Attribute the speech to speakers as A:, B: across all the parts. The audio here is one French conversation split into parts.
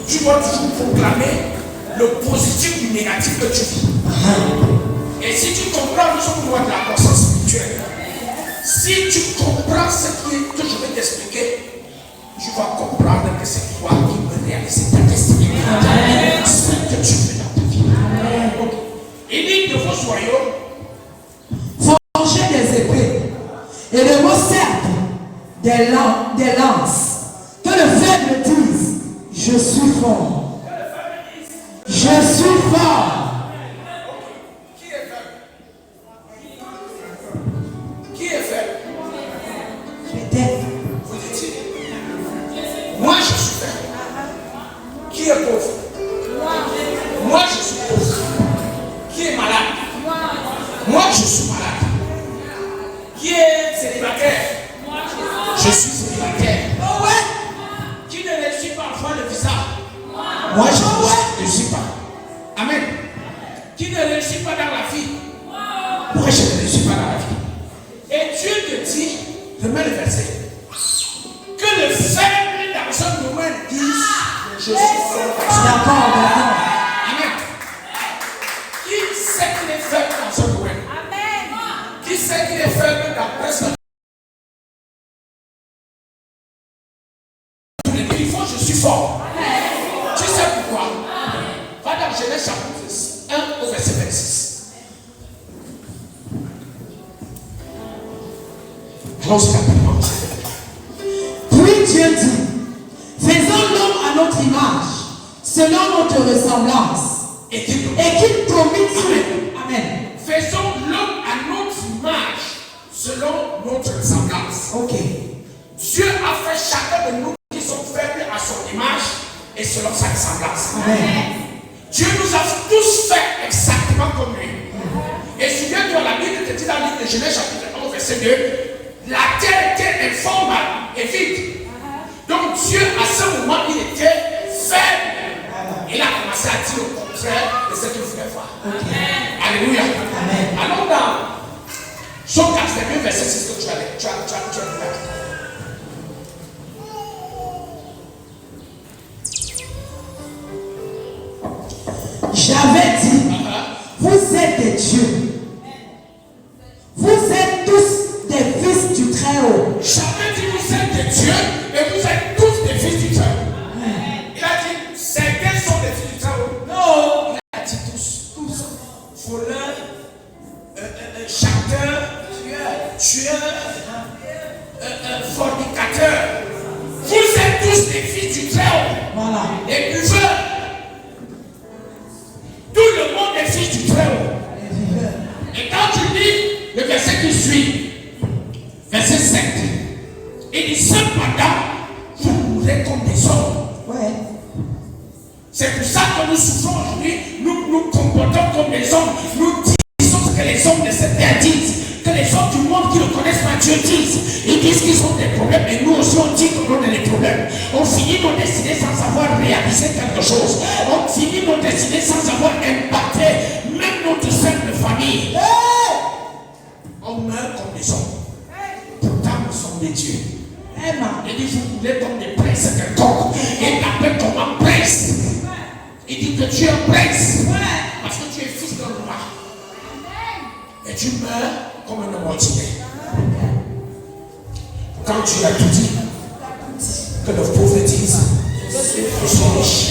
A: tu dois toujours proclamer le positif du négatif que tu vis. Et si tu comprends, nous sommes loin de la croissance spirituelle. Si tu comprends ce que je vais t'expliquer, tu vas comprendre que c'est toi qui peux réaliser ta destinée. Ce que tu fais dans ta vie. Il dit de vos royaumes,
B: forger des épées et de vos cercles des lances. Que le faible dise, je suis fort. Je suis fort.
A: Qui est faible?
B: Peut-être.
A: Vous dites, moi je suis faible. Qui est pauvre? Moi je suis pauvre. Qui est malade? Moi je suis malade. Qui est célibataire? Je suis célibataire.
B: Oh ouais.
A: Qui ne réussit pas à avoir le visa?
B: Moi je
A: ne réussis pas. Amen. Qui ne réussit pas dans la vie? Pourquoi je ne réussis pas dans la vie? Et Dieu te dit, remets le verset, que le faible dans un domaine dise, je suis fort.
B: D'accord.
A: Amen. Qui sait qu'il est faible dans un domaine? Amen. Qui sait qu'il est faible dans presque tous les pays? Il faut je suis fort. Amen. Tu sais pourquoi? Va dans Genèse chapitre 1 au verset 26.
B: Puis Dieu dit, faisons l'homme à notre image, selon notre ressemblance, et qu'il domine sur nous. Amen.
A: Faisons l'homme à notre image, selon notre ressemblance.
B: Ok.
A: Dieu a fait chacun de nous qui sont faibles à son image et selon sa ressemblance.
B: Amen.
A: Dieu nous a tous fait exactement comme lui. Et souviens-toi, la Bible te dit dans le livre de Genèse chapitre 1 verset 2, la terre était informe et vide. Donc Dieu à ce moment il était faible. Il a commencé à dire au contraire de ce qu'il voulait voir. Alléluia.
B: Amen.
A: Allons dans Jean 82 verset 6 que tu as lu.
B: J'avais dit, vous êtes des dieux. Vous êtes tous des fils du Très-Haut.
A: J'avais dit, vous êtes des dieux et vous êtes tous des fils du Très-Haut. Il a dit, certains sont des fils du Très-Haut. Non, il a dit tous. Voleurs, chanteurs, tueurs, fornicateurs. Vous êtes tous des fils du Très-Haut.
B: Voilà.
A: Et buveurs. Tout le monde est fils du Très-Haut. Et quand tu lis le verset qui suit, verset 7, il dit cependant, vous mourrez comme des hommes.
B: Ouais.
A: C'est pour ça que nous souffrons aujourd'hui, nous nous comportons comme des hommes, nous disons ce que les hommes de cette terre disent, que les hommes du monde qui ne connaissent pas Dieu disent. Ils disent qu'ils ont des problèmes et nous aussi on dit qu'on a des problèmes. On finit nos destinées sans avoir réalisé quelque chose. On finit nos destinées sans avoir impacté même notre cercle de famille. On meurt comme des hommes. Pourtant nous sommes des dieux. Il dit vous voulez comme des princes quelconques. Il t'appelle comme un prince. Il dit que tu es un prince. Parce que tu es fils d'un roi. Et tu meurs comme un homme ordinaire. Quand tu as tout dit, que le pauvre dise, je suis riche.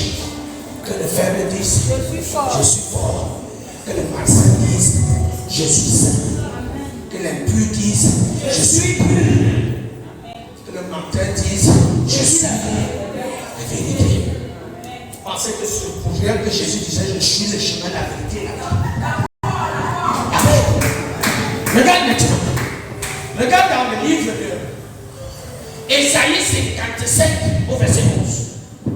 A: Que le faible dise, je suis fort. Que le malsain dise, je suis saint. Que l'impur dise, je suis pur. Que le menteur dise, je suis la vérité. Pensez que c'est pour rien que Jésus disait, je suis le chemin, la vérité, la vie. Regarde maintenant. Regarde dans le livre de Ésaïe 55 au verset 11.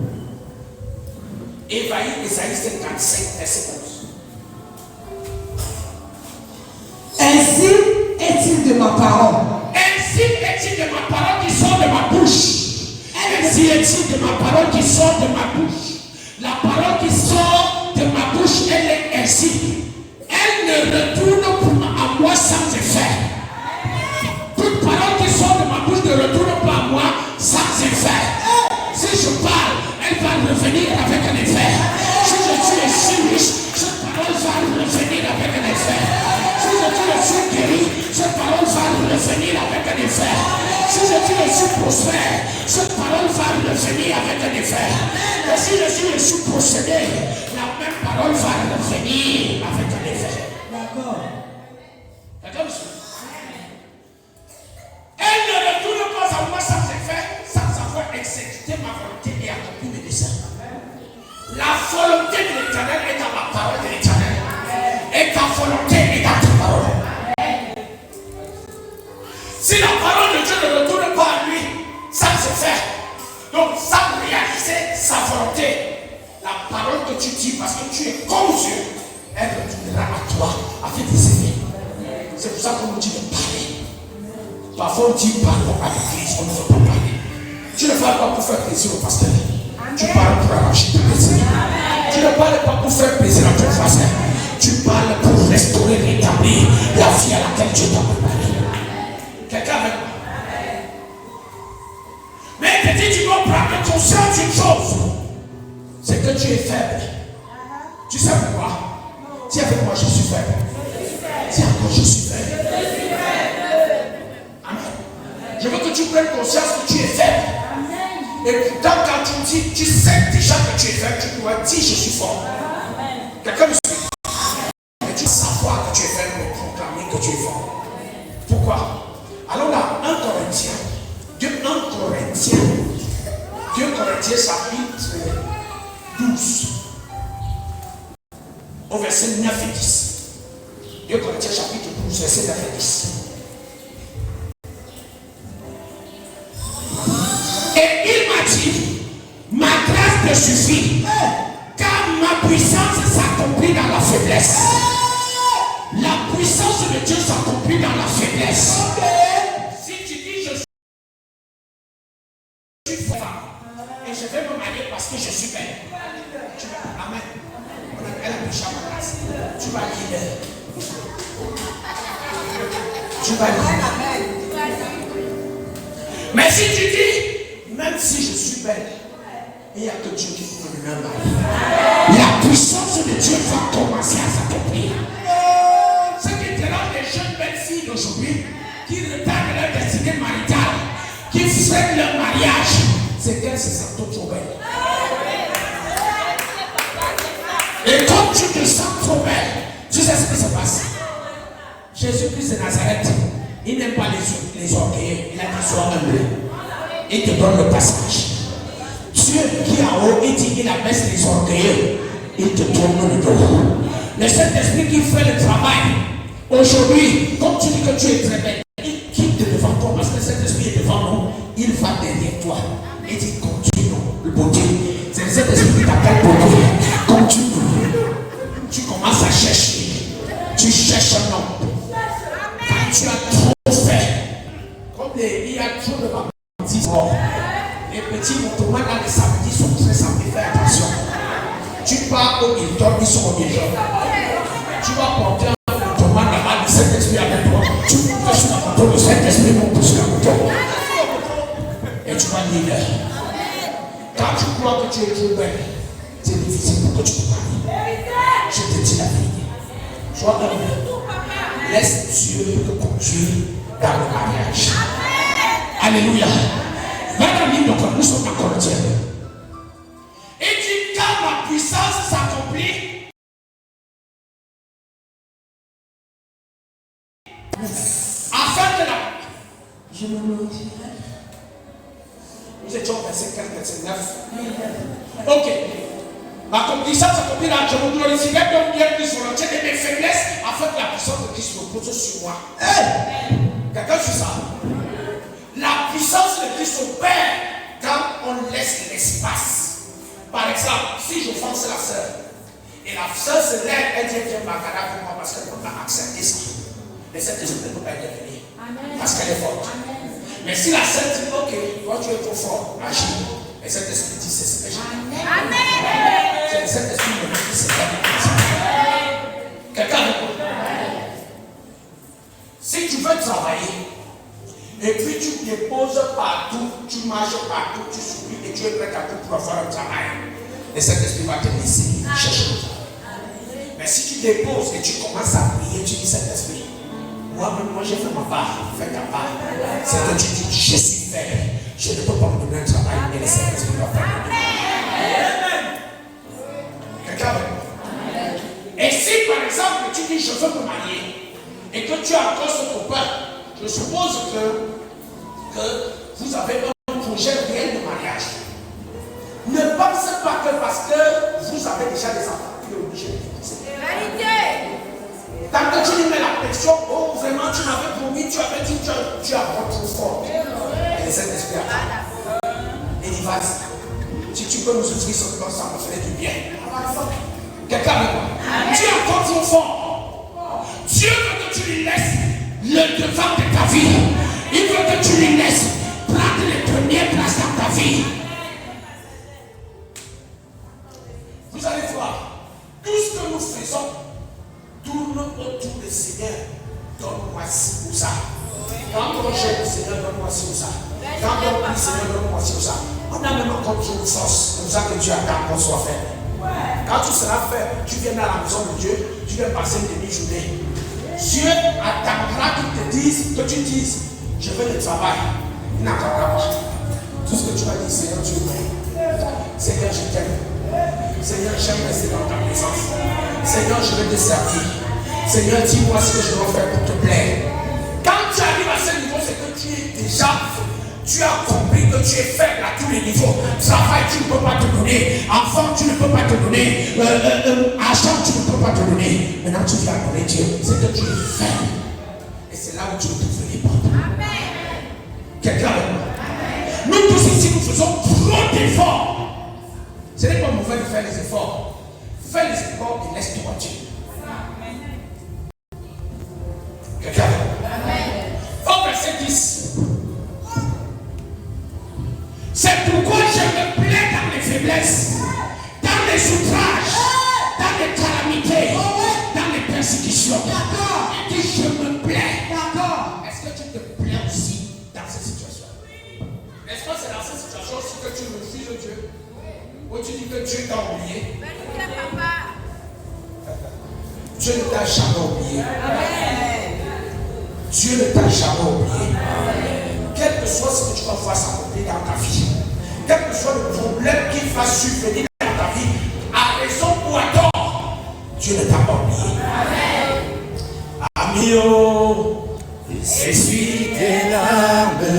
A: Ésaïe 55 verset 11.
B: Ainsi est-il de ma parole.
A: Ainsi est-il de ma parole qui sort de ma bouche. Ainsi est-il de ma parole qui sort de ma bouche. La parole qui sort de ma bouche, elle est ainsi. Elle ne retourne à moi sans effet. Toute parole qui sort de ma bouche ne retourne pas à moi sans effet. Si je parle, elle va revenir revenir avec un effet. Si je suis riche, cette parole va revenir avec un effet. Si je suis guéri, cette parole va revenir avec un effet. Si je suis prospère, cette parole va revenir avec un effet. Et si je suis possédé, la même parole va revenir avec un effet.
B: D'accord.
A: D'accord, monsieur? Elle ne retourne pas à moi sans effet, sans avoir exécuté ma volonté et accompli mes desseins. La volonté de l'Éternel est dans la parole de l'Éternel. Et ta volonté est dans ta parole. Si la parole de Dieu ne retourne pas à lui, sans effet, donc sans réaliser sa volonté, la parole que tu dis parce que tu es comme Dieu, elle retournera à toi avec des effets. C'est pour ça qu'on nous dit de parler. Parfois on dit pardon à l'église, on ne veut pas parler. Tu ne parles pas pour faire plaisir au pasteur. Tu parles pour arracher ton plaisir. Tu ne parles pas pour faire plaisir à ton voisin. Tu parles pour restaurer, rétablir la vie à laquelle Dieu t'a préparé. Quelqu'un avec moi? Mais il te dit, tu dois prendre conscience d'une chose. C'est que tu es faible. Tu sais pourquoi? Dis avec moi, je suis faible. Dis encore, je suis faible. Je veux que tu prennes conscience que tu es faible. Et pourtant, quand tu dis, tu sais déjà que tu es faible, tu dois dire je suis fort. Quelqu'un me suit? Mais tu dois savoir que tu es faible pour proclamer que tu es fort. Pourquoi? Alors là, 1 Corinthiens, 2 Corinthiens chapitre 12, au verset 9 et 10. 2 Corinthiens chapitre 12, verset 9 et 10. Et il m'a dit, ma grâce te suffit, car ma puissance s'accomplit dans la faiblesse. La puissance de Dieu s'accomplit dans la faiblesse. Si tu dis je suis fort et je vais me marier parce que je suis belle, tu vas, amen. Elle a péché à ma grâce. Tu vas lire. Tu vas lire. Mais si tu dis, même si je suis belle, il n'y a que Dieu qui peut me marier. La puissance de Dieu va commencer à s'accomplir. Ce qui dérange les jeunes belles filles d'aujourd'hui, qui retardent leur destinée maritale, qui freinent leur mariage, c'est qu'elles se sentent trop belles. Et comme tu te sens trop belle, tu sais ce qui se passe. Jésus-Christ de Nazareth, il n'aime pas les orgueilleux, il a dit sois humble. Il te donne le passage. Dieu qui est en haut, il dit qu'il abaisse les orgueilleux, il te tourne le dos. Le Saint-Esprit qui fait le travail, aujourd'hui, comme tu dis que tu es très belle, il quitte devant toi parce que le Saint-Esprit est devant nous, il va derrière toi. Il dit continue le beauté. C'est le Saint-Esprit qui t'appelle beauté. Continue. Tu commences à chercher. Tu cherches un homme. Quand tu as trop fait, comme il y a trop de baptismes, les petits mouvements dans les samedis sont très samedis, fais attention. Tu pars au Hilton, ils sont au Hilton. Tu vas porter un mouvement là-bas, le Saint-Esprit avec toi. Tu montes sur la moto, le Saint-Esprit monte sur la moto. Et tu vas lire. Quand tu crois que tu es trop belle, c'est difficile pour que tu te maries. Je te dis la vérité. Sois humble. Laisse Dieu te conduire dans le mariage. Alléluia. Dans la Bible, nous sommes en Corinthiens. Et dit, quand ma puissance s'accomplit, afin que la...
B: Je me glorifierai.
A: Nous étions au verset 15, verset 9. Ok. Ma puissance s'accomplira, je me glorifierai donc bien plus volontiers de mes faiblesses, afin que la puissance de Christ repose sur moi. Hey! Quelqu'un suit ça? La puissance de Christ opère quand on laisse l'espace. Par exemple, si j'offense la sœur, et la sœur se lève, elle dit viens Bagada pour moi parce qu'elle ne peut pas accepter ça. Mais cette esprit ne peut pas intervenir. Parce qu'elle est forte. Amen. Mais si la sœur dit ok, toi tu es trop fort, agis. Et cet esprit dit c'est ce que j'ai. Amen. C'est cet esprit qui me dit c'est ça. Quelqu'un avec moi? Si tu veux travailler, et puis tu te déposes partout, tu marches partout, tu souris et tu es prêt à tout pour faire un travail. Et cet esprit va te laisser chercher. Mais si tu déposes et tu commences à prier, tu dis cet esprit, moi j'ai fait ma part, fais ta part. C'est que tu dis, je suis faible. Je ne peux pas me donner un travail, mais le Saint-Esprit va faire. Quelqu'un avec moi? Et si par exemple tu dis, je veux me marier, et que tu as encore ce copain, je suppose que vous avez un projet réel de mariage. Ne pensez pas que parce que vous avez déjà des enfants, il est obligé de divorcer. Tant que tu lui mets la pression, oh vraiment tu m'avais promis, tu avais dit, tu as trop fort. Et le Saint-Esprit a et il va dire, si tu peux nous ouvrir ce corps, ça me ferait du bien. Quelqu'un avec moi? Tu es encore trop fort. Dieu veut que tu lui laisses le devant de ta vie. Il veut que tu lui laisses prendre les premières places dans ta vie. Vous allez voir, tout ce que nous faisons tourne autour du Seigneur. Donne-moi ci ou ça. Quand on cherche le Seigneur, donne-moi ci ou ça. Quand on prie, Seigneur, donne-moi ci ou ça. On a même encore toujours une force. C'est pour ça que Dieu attend qu'on soit fait. Quand tu seras fait, tu viens dans la maison de Dieu, tu viens passer une demi-journée. Dieu attendra qu'il te dise, que tu dises, je veux le travail. Il n'attendra pas. Tout ce que tu vas dire, Seigneur, tu m'aimes. Seigneur, je t'aime. Seigneur, j'aime rester dans ta présence. Seigneur, je veux te servir. Seigneur, dis-moi ce que je dois faire pour te plaire. Quand tu arrives à ce niveau, c'est que tu es déjà, tu as compris que tu es faible à tous les niveaux. Travail, tu ne peux pas te donner. Enfant, tu ne peux pas te donner. Argent, tu ne peux pas te donner. Maintenant, tu viens donner Dieu. C'est que tu es faible. Et c'est là où tu trouves les portes. Quelqu'un avec moi? Nous tous ici, nous faisons trop d'efforts. Ce n'est pas mauvais de faire les efforts. Fais les efforts et laisse-toi Dieu. Quelqu'un? Au verset 10. C'est pourquoi je me plais dans les faiblesses, dans les outrages, dans les calamités, dans les persécutions. Et que je me plais. Est-ce que tu te plais aussi dans ces situations? Est-ce que c'est dans ces situations aussi que tu refuses Dieu? Ou tu dis que Dieu t'a oublié? Dieu ne t'a jamais oublié. Dieu ne t'a jamais oublié. Quel que soit ce que tu vas voir s'accomplir dans ta vie, quel que soit le problème qui va survenir dans ta vie, à raison ou à tort, Dieu ne t'a pas oublié. Amio, essuie tes larmes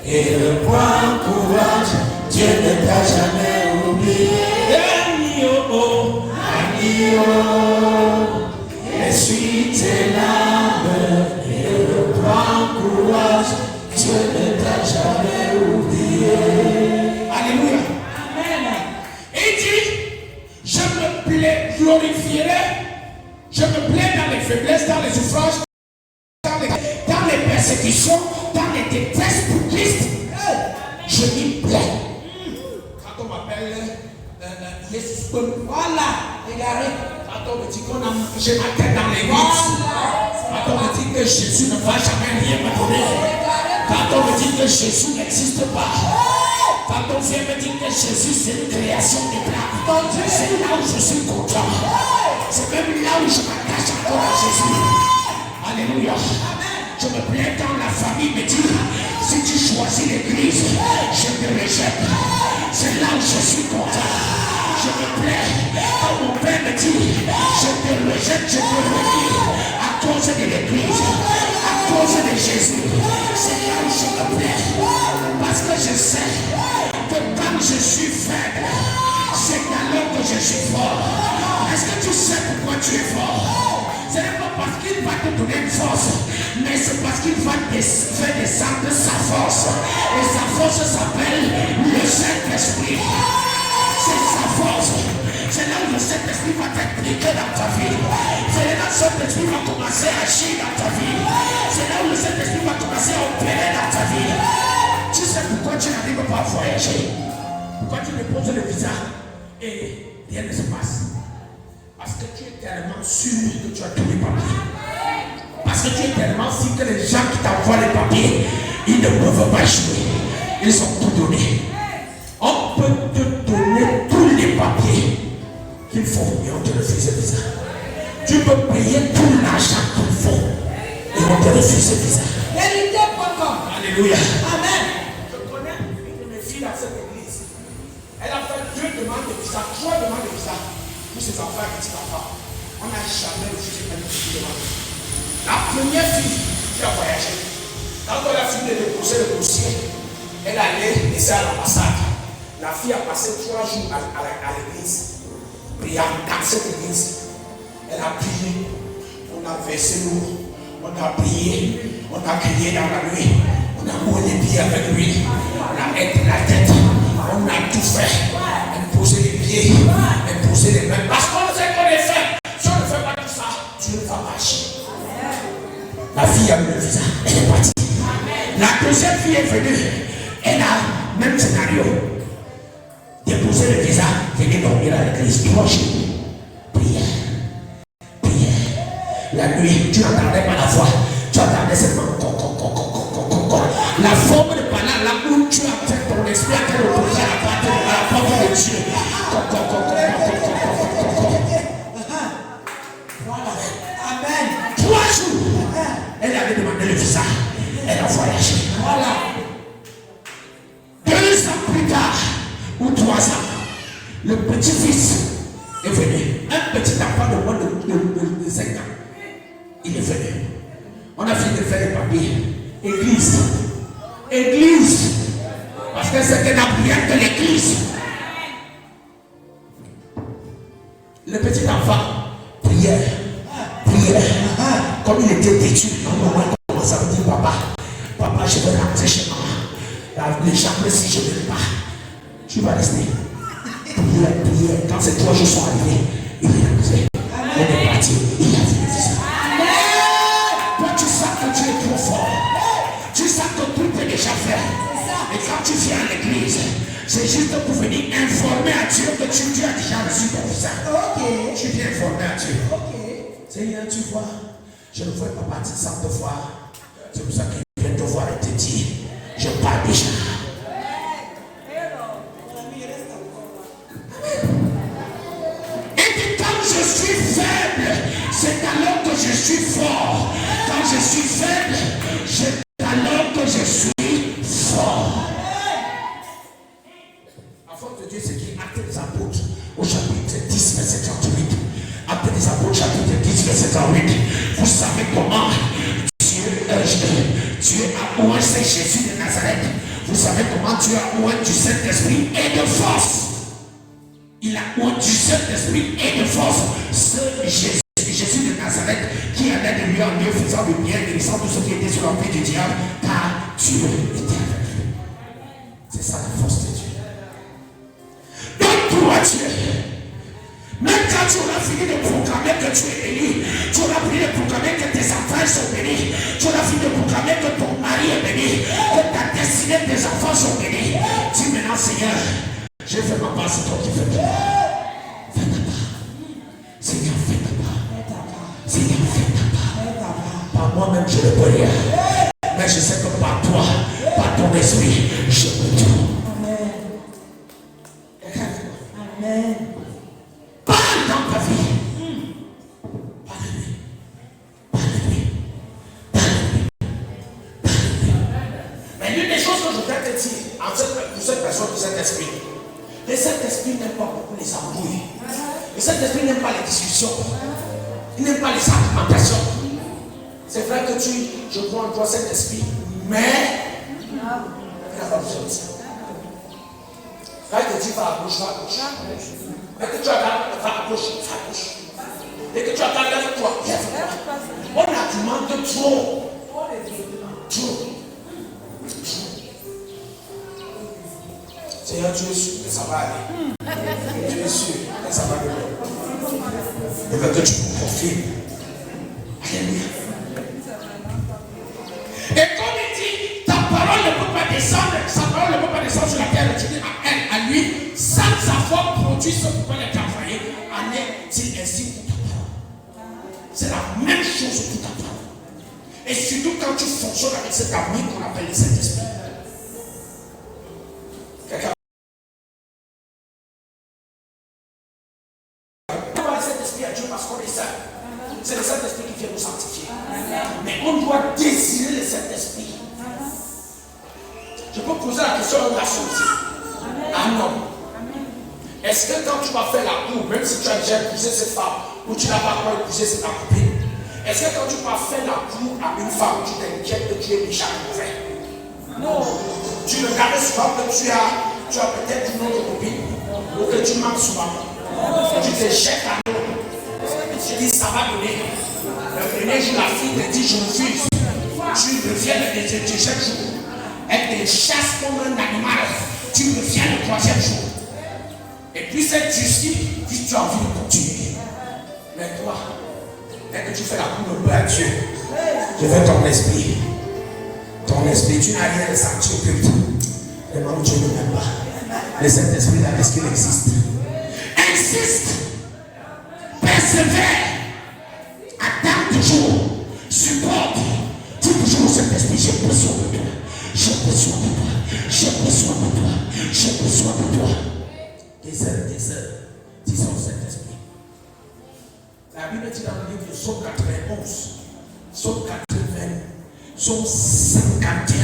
A: et reprends courage. Dieu ne t'a jamais oublié. Amio, essuie tes larmes et reprends courage. Dieu ne t'a jamais oublié. Alléluia. Amen. Il dit, je me plais, glorifierai, je me plais dans les faiblesses, dans les souffrances, dans les persécutions, dans les détresses pour Christ. Je m'y plais. Quand on m'appelle Jésus, voilà, regardez. Quand on me dit qu'on a mangé ma tête dans l'église, quand on me dit que Jésus ne va jamais rien me donner, quand on me dit que Jésus n'existe pas, quand on vient me dire que Jésus c'est une création du plan, c'est là où je suis content. C'est même là où je m'attache encore à Jésus. Alléluia. Je me plais dans la famille, me dit, si tu choisis l'église, je te rejette. C'est là où je suis content. Je me plais quand mon père me dit, je te rejette, je te redis, à cause de l'église, à cause de Jésus. C'est là où je me plais. Parce que je sais que quand je suis faible, c'est alors que je suis fort. Est-ce que tu sais pourquoi tu es fort? Ce n'est pas parce qu'il va te donner une force, mais c'est parce qu'il va te faire descendre sa force. Et sa force s'appelle le Saint-Esprit. C'est sa force. C'est là où le Saint-Esprit va t'impliquer dans ta vie. C'est là où le Saint-Esprit va commencer à agir dans ta vie. C'est là où le Saint-Esprit va commencer à opérer dans ta vie. Tu sais pourquoi tu n'arrives pas à voyager? Pourquoi tu déposes le visa et rien ne se passe? Parce que tu es tellement sûr que tu as tous les papiers. Parce que tu es tellement sûr que les gens qui t'envoient les papiers, ils ne peuvent pas jouer. Ils ont tout donné. On peut te donner tous les papiers qu'il faut et on te refuse le visa. Tu peux payer tout l'argent qu'il faut et on te refuse le visa. Alléluia.
B: Amen.
A: Je connais une de mes filles dans cette église. Elle a fait 2 demandes de visa, 3 demandes de visa pour ses enfants et petits-enfants. On n'a jamais refusé une demande. La première fille qui a voyagé, quand elle a fini de déposer le dossier, elle allait laisser à l'ambassade. La fille a passé 3 jours à l'église, priant dans cette église. Elle a prié, on a versé l'eau, on a prié, on a crié dans la nuit, on a moulé les pieds avec lui, on a aidé la tête, on a tout fait. Elle posait les pieds, elle posait les mains. Parce qu'on sait qu'on est fait. Si on ne fait pas tout ça, tu ne vas marcher. La fille a eu le visa, elle est partie. La deuxième fille est venue, elle a même scénario. Déposer le visa, venir dormir à l'église 3 jours. Prière. La nuit, tu n'entendais pas la voix, tu entendais seulement la forme de parler là où tu as fait ton esprit à quel opposé à la porte de Dieu. Amen. 3 jours, elle avait demandé le visa, elle a voyagé. Voilà. 2 ans plus tard, ou 3 ans, le petit-fils est venu. Un petit enfant de moins de 5 ans. Il est venu. On a fini de faire les papiers. Église. Parce que c'est un prière de l'église. Le petit enfant, prière. Comme il était têtu, on commence à me dire, papa, je vais rentrer chez moi. Les chambres, si je ne vais pas, tu vas rester. Prière. Quand ces 3 jours sont arrivés, il est rentré. On est parti. Il a vu le visa. Toi, tu sens que tu es trop fort. Tu sens que tout est déjà fait. Et quand tu viens à l'église, c'est juste pour venir informer à Dieu que tu as déjà reçu ton visa. Tu viens informer à Dieu. Seigneur, tu vois, je ne veux pas partir sans te voir. C'est pour ça qu'il vient te voir et te dire, je pars déjà. Je suis faible, c'est alors que je suis fort. Quand je suis faible, c'est alors que je suis fort. La force de Dieu, c'est qui Actes des Apôtres au chapitre 10, verset 38. Actes des Apôtres, chapitre 10, verset 38. Vous savez comment Dieu a oint Jésus de Nazareth. Vous savez comment Dieu a oint du Saint-Esprit et de force. Il a oint du Saint-Esprit et de force ce Jésus de Nazareth qui allait de lui en lieu faisant le bien, guérissant tous ceux qui étaient sur l'empire du diable, car Dieu était avec lui. C'est ça la force de Dieu. Donc toi Dieu, même quand tu auras fini de proclamer que tu es béni, tu auras fini de proclamer que tes enfants sont bénis, tu auras fini de proclamer que ton mari est béni, que ta destinée tes enfants sont bénis. Dis maintenant Seigneur, j'ai fait ma part, c'est toi qui fais ta part. Fais ta part. Seigneur, fais ta part. Seigneur, fais ta part. Par moi-même, je ne peux rien. Mais je sais que par toi, par ton esprit, je peux tout. Amen. Parle dans ta vie. Parle-lui. Mais l'une des choses que je voudrais te dire pour cette personne de cet esprit, et cet esprit n'aime pas beaucoup les embrouilles. Et cet esprit n'aime pas les discussions. Il n'aime pas les argumentations. C'est vrai que je crois en toi cet esprit, mais il n'a pas besoin de ça. Là, il te dit va à gauche, va à gauche. Dès que tu attends, va à gauche, va à gauche. Dès que tu attends, lève-toi, lève-toi. On argumente trop. Trop. Seigneur, tu es sûr que ça va aller. Tu es sûr que ça va aller. Je veux que tu me confirmes. Alléluia. Et comme il dit, ta parole ne peut pas descendre, sa parole ne peut pas descendre sur la terre. Tu dis à elle, à lui, sans savoir produire ce pourquoi elle est envoyée, en est-il ainsi pour ta parole. C'est la même chose pour ta parole. Et surtout quand tu fonctionnes avec cet amour qu'on appelle le Saint-Esprit. vers Dieu parce qu'on est seul. C'est le Saint-Esprit qui vient nous sanctifier. Mais on doit désirer le Saint-Esprit. Je peux poser la question à la chose. Un homme. Est-ce que quand tu vas faire la cour, même si tu as déjà épousé cette femme, ou tu n'as pas encore épousé cette copine, est-ce que quand tu vas faire la cour à une femme, tu t'inquiètes que tu es déjà mauvais? Non. Tu regardes souvent que tu as peut-être une autre copine, ou que tu manques souvent. Tu te jettes à l'eau. Tu dis ça va donner. Le premier jour, la fille te dit je refuse. Tu reviens le deuxième jour. Elle te chasse comme un animal. Tu reviens le troisième jour. Et puis cette justice, puis tu as envie de continuer. Mais toi, dès que tu fais la cour de à Dieu, je veux ton esprit. Ton esprit, tu n'as rien de senti au culte. Le nom de Dieu ne m'aime pas. Le Saint-Esprit, là, est-ce qu'il existe? Insiste. Persévère. Attends toujours. Supporte. Dis toujours au Saint-Esprit, j'ai besoin de toi. J'ai besoin de toi. J'ai besoin de toi. J'ai besoin de toi. Des heures. Disons au Saint-Esprit. La Bible dit dans le livre de Psaume 91, Psaume 80, Psaume 51,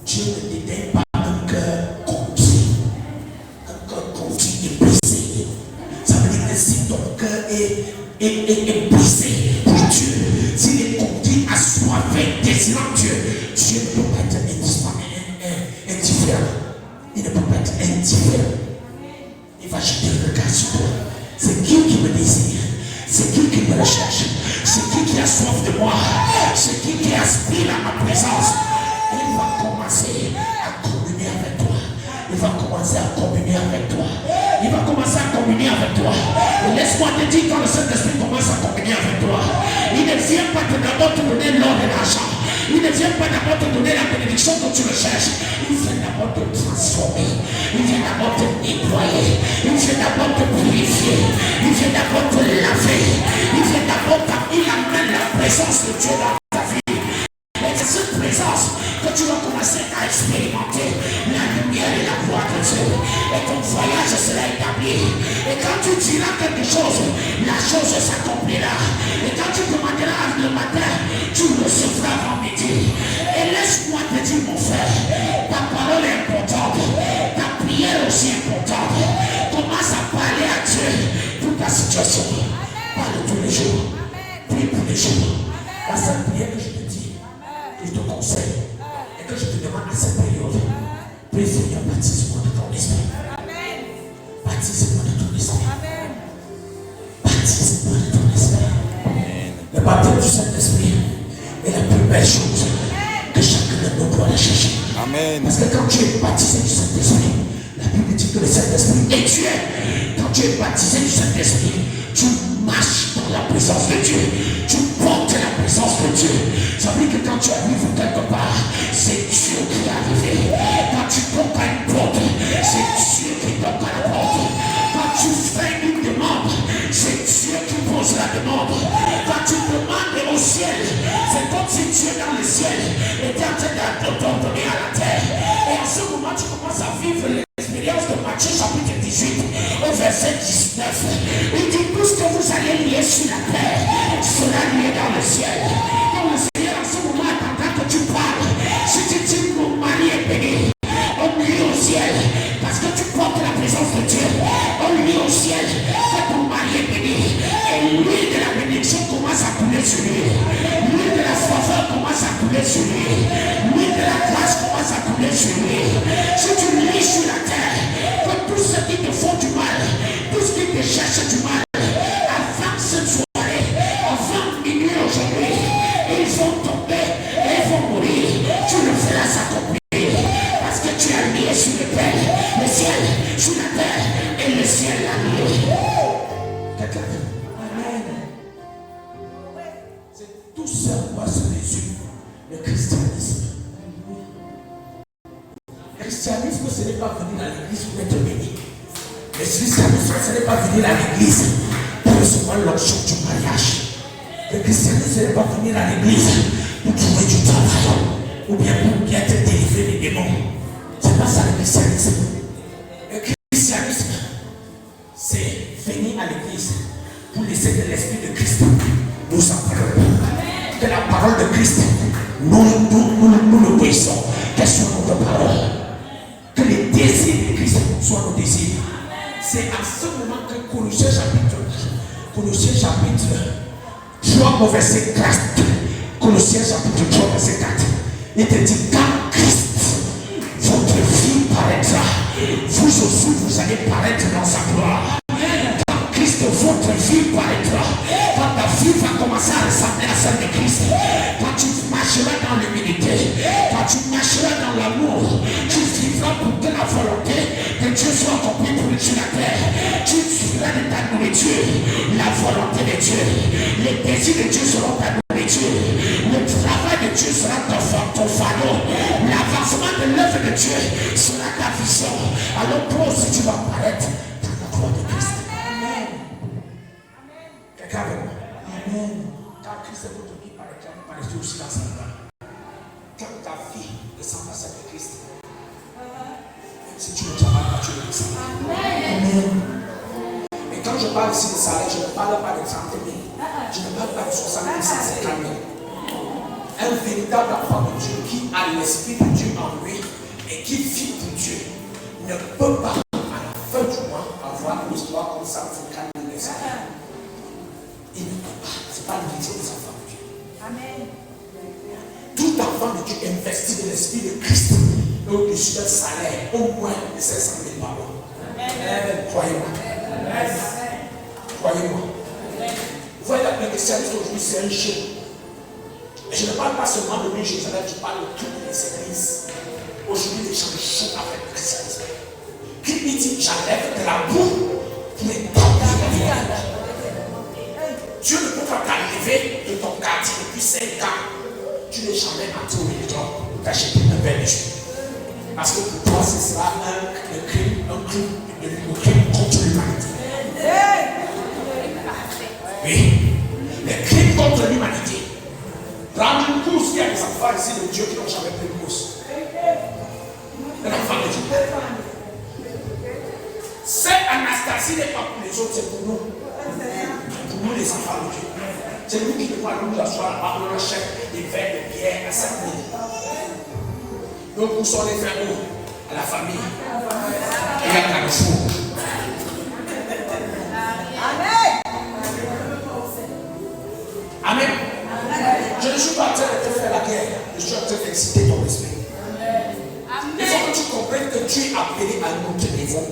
A: Dieu ne dédaigne pas un cœur conquis. Un cœur conquis et brisé. Ça veut dire que si ton cœur est brisé pour Dieu, s'il est conquis, assoiffé, désirant Dieu, Dieu ne peut pas être indifférent. Il ne peut pas être indifférent. Il va jeter le regard sur toi. C'est qui me désire? C'est qui me recherche? C'est qui a soif de moi? C'est qui aspire à ma présence? Il va commencer à communier avec toi. Il va commencer à communier avec toi. Il va commencer à communier avec toi. Et laisse-moi te dire, quand le Saint-Esprit commence à communier avec toi, il ne vient pas d'abord te donner l'or et l'argent. Il ne vient pas d'abord te donner la bénédiction que tu recherches. Il vient d'abord te transformer. Il vient d'abord te nettoyer. Il vient d'abord te purifier. Il vient d'abord te laver. Il vient d'abord il amène la présence de Dieu dans ta vie. Et c'est cette présence que tu vas commencer à expérimenter la lumière et la gloire de Dieu. Et ton voyage sera établi. Et quand tu diras quelque chose, la chose s'accomplira. Et quand tu demanderas le matin, tu recevras avant midi. Et laisse-moi te dire, mon frère, ta parole est importante, ta prière aussi importante. Commence à parler à Dieu pour ta situation. Parle tous les jours. Prie tous les jours. La seule prière que je te dis, que je te conseille, et que je te demande à cette période, prie Seigneur, baptise-moi de ton esprit. Baptise-moi de ton esprit. Baptise-moi de ton esprit. Le baptême du Saint-Esprit est la plus belle chose que chacun de nous doit la chercher. Amen. Parce que quand tu es baptisé du Saint-Esprit, la Bible dit que le Saint-Esprit est Dieu. Quand tu es baptisé du Saint-Esprit, tu marches dans la présence de Dieu. Tu portes la présence de Dieu. Ça veut dire que quand tu arrives quelque part, c'est Dieu qui est arrivé. Quand tu toques à une porte, c'est Dieu qui toque à la porte. Quand tu fais une demande, c'est Dieu qui pose la demande. Quand tu demandes au ciel, c'est comme si Dieu dans le ciel était en train d'ordonner à la terre. Et à ce moment, tu commences à vivre l'expérience de Matthieu chapitre 18 au verset 19. Il dit tout ce que vous allez lier sur la terre sera lié dans le ciel. Donc le Seigneur en ce moment attendant que tu parles. Si tu dis mon mari est béni, on lit au ciel parce que tu portes la présence de Dieu. On lit au ciel que ton mari est béni. Et l'huile de la bénédiction commence à couler sur lui. L'huile de la faveur commence à couler sur lui. L'huile de la grâce commence à couler sur lui. Si tu lis sur la terre que tous ceux qui te font du mal, tous ceux qui te cherchent du mal, avant cette soirée, avant minuit aujourd'hui, ils vont tomber et ils vont mourir. Tu le feras s'accomplir parce que tu as lié sur le ciel, sur la terre et le ciel l'a lié. Amen. C'est tout ça quoi se résume le christianisme. Le christianisme, ce n'est pas venir à l'église pour être béni. Le christianisme, ce n'est pas venir à l'église pour recevoir l'onction du mariage. Le christianisme, ce n'est pas venir à l'église pour trouver du travail ou bien pour bien te délivrer des démons. C'est pas ça le christianisme. Le christianisme, c'est venir à l'église pour laisser que l'Esprit de Christ nous emprunte. Que la parole de Christ, nous le puissons. Quelles sont nos paroles? Que les désirs de Christ soient nos désirs. C'est à ce moment que Colossiens chapitre 3 au verset 4. Colossiens chapitre 3 verset 4. Il te dit quand Christ, votre vie paraîtra, vous aussi vous allez paraître dans sa gloire. Quand Christ, votre vie paraîtra, quand ta vie va commencer à ressembler à celle de Christ, quand tu marcheras dans l'humilité, quand tu marcheras dans l'amour, tu vivras pour que la volonté de Dieu soit accomplie sur la terre. Tu vivras de ta nourriture, la volonté de Dieu, les désirs de Dieu seront ta nourriture, le travail de Dieu sera ton fardeau, l'avancement de l'œuvre de Dieu sera ta vision. Alors toi aussi tu vas apparaître dans la gloire de Christ. Amen. Quelqu'un avec moi? Amen. Quand Christ est votre vie paraîtra, vous paraissez aussi dans sa gloire. Quand ta vie ressemble à celle de Christ, même si tu ne travailles pas, tu le ressens. Amen. Et quand je parle ici de salaire, je ne parle pas de 30 000. Je ne parle pas de 60 000, 150 000. Un véritable enfant de Dieu qui a l'Esprit de Dieu en lui et qui vit pour Dieu ne peut pas, à la fin du mois, avoir une histoire comme ça, 150 000 de salaire. Il ne peut pas. Ce n'est pas le métier des enfants de Dieu. Amen. Tout enfant de Dieu investit de l'Esprit de Christ au-dessus d'un salaire au moins de 500 000 par mois. Croyez-moi. Croyez-moi. Vous voyez, la bénéficiariste aujourd'hui, c'est un jeu. Et je ne parle pas seulement de lui, Jérusalem, je parle de toutes les églises. Aujourd'hui, les gens jouent avec le christianisme. Qui dit, j'enlève de la boue pour établir la vie. Dieu ne peut pas t'enlever de ton quartier depuis 5 ans. Tu n'es jamais parti au religion pour t'acheter un verre de jus. Parce que pour toi, ce sera un crime contre l'humanité. Oui, le crime contre l'humanité. Prendre une course, il y a des enfants ici de Dieu qui n'ont jamais pris une course. Un enfant de Dieu. Cette Anastasie n'est pas pour les autres, c'est pour nous. Pour nous, les enfants de Dieu. C'est nous qui devons nous asseoir à un chèque des verres de bière à 5 000. Donc, où sont les frères? À la famille. Et à Carrefour. Amen. Amen. Je ne suis pas en train de te faire la guerre. Je suis en train d'exciter ton esprit. Il faut que tu comprennes que tu es appelé à un autre niveau.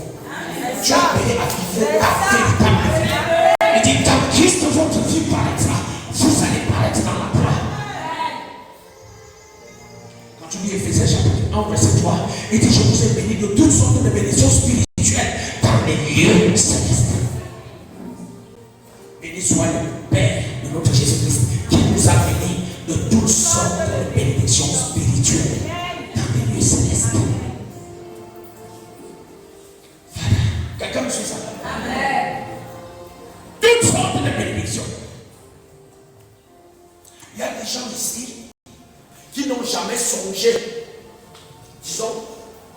A: Tu es appelé à vivre ta véritable vie. Il dit, quand Christ votre vie paraîtra, vous allez paraître dans la gloire. Quand tu lis Éphésiens chapitre 1, verset 3, il dit, je vous ai béni de toutes sortes de bénédictions spirituelles dans les lieux célestes. Béni soit le Père de notre Jésus-Christ qui nous a bénis de toutes sortes de bénédictions spirituelles dans les lieux célestes. Voilà. Quelqu'un me suit ça? Amen. Toutes sortes de bénédictions. Il y a des gens ici qui n'ont jamais songé, disons,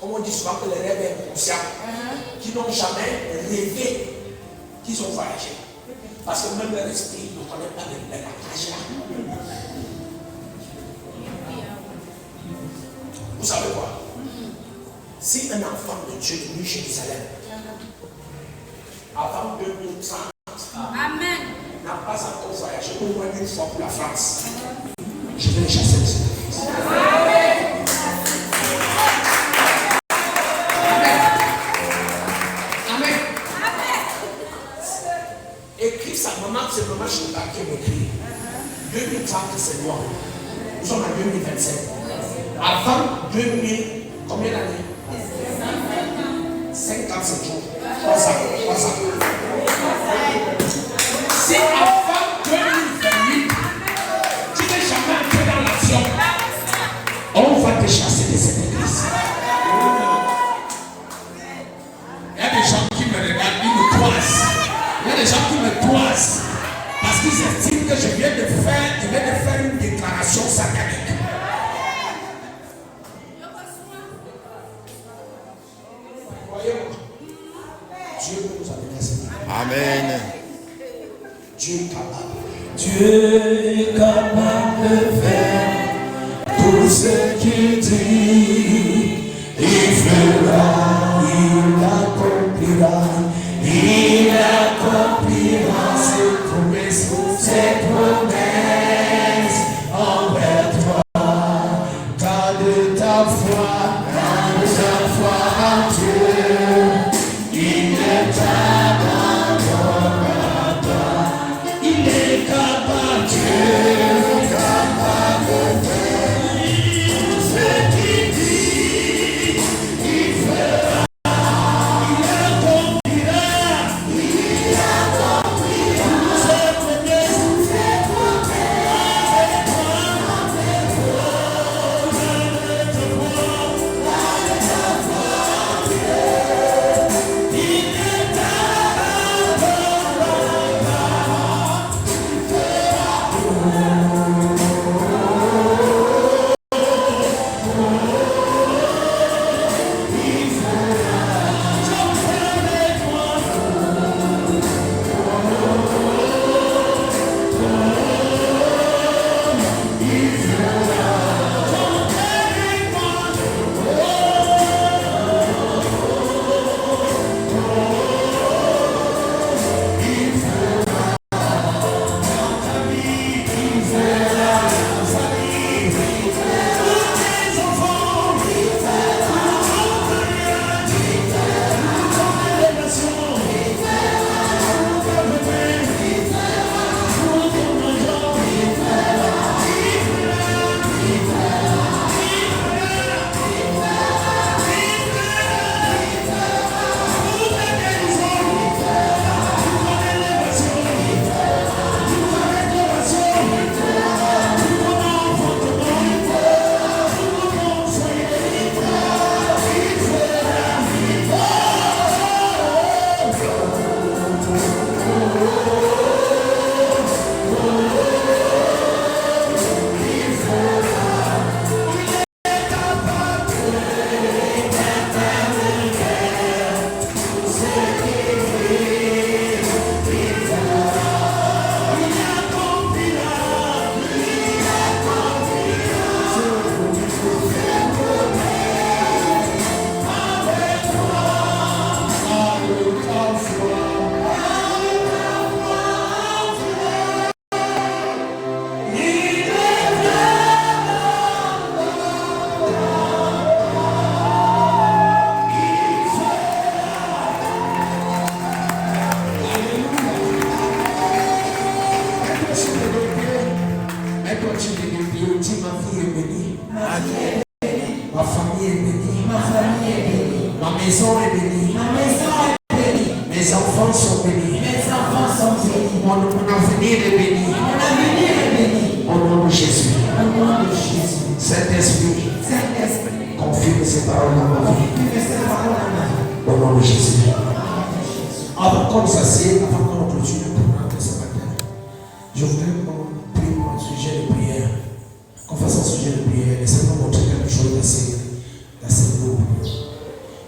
A: comme on dit souvent que le rêve est inconscient, qui n'ont jamais rêvé qu'ils ont voyagé. Parce que même leur esprit ne connaît pas le langage là. Vous savez quoi? Si un enfant de Dieu est venu chez Jérusalem, avant 2030, Amen, n'a pas encore voyagé au moins une fois pour la France, je vais le chasser de cette église. Amen. Écris sa maman, c'est maman Chouka qui m'écrit. 2030, c'est loin. Nous sommes en 2027. Avant 2000, combien d'années? 57 jours. 3 ans. Si avant 2028, tu n'es jamais entré dans l'action, on va te chasser de cette église. Il y a des gens qui me regardent, ils me toisent. Il y a des gens qui me toisent parce qu'ils estiment que je viens de faire une déclaration satanique. Dieu peut nous amener à ce niveau.
C: Amen.
A: Dieu est capable.
C: Dieu est capable de faire tout ce qu'il dit. Il fera, il accomplira ses promesses envers toi. Garde ta foi en Dieu. Il ne t'abandonnera pas. Il est capable, Dieu est capable de faire tout ce qu'il dit. Il fera, il accomplira ses promesses.
A: Ma famille est bénie. Ma maison est bénie. Mes enfants sont bénis. Mon avenir est béni. Au nom de Jésus. Saint-Esprit, confirme ces paroles dans ma vie. Au nom de Jésus. Avant qu'on s'assied, avant qu'on clôture le programme de ce matin, je voudrais qu'on prie pour un sujet de prière. Qu'on fasse un sujet de prière. Laissez-moi montrer quelque chose d'assez lourd.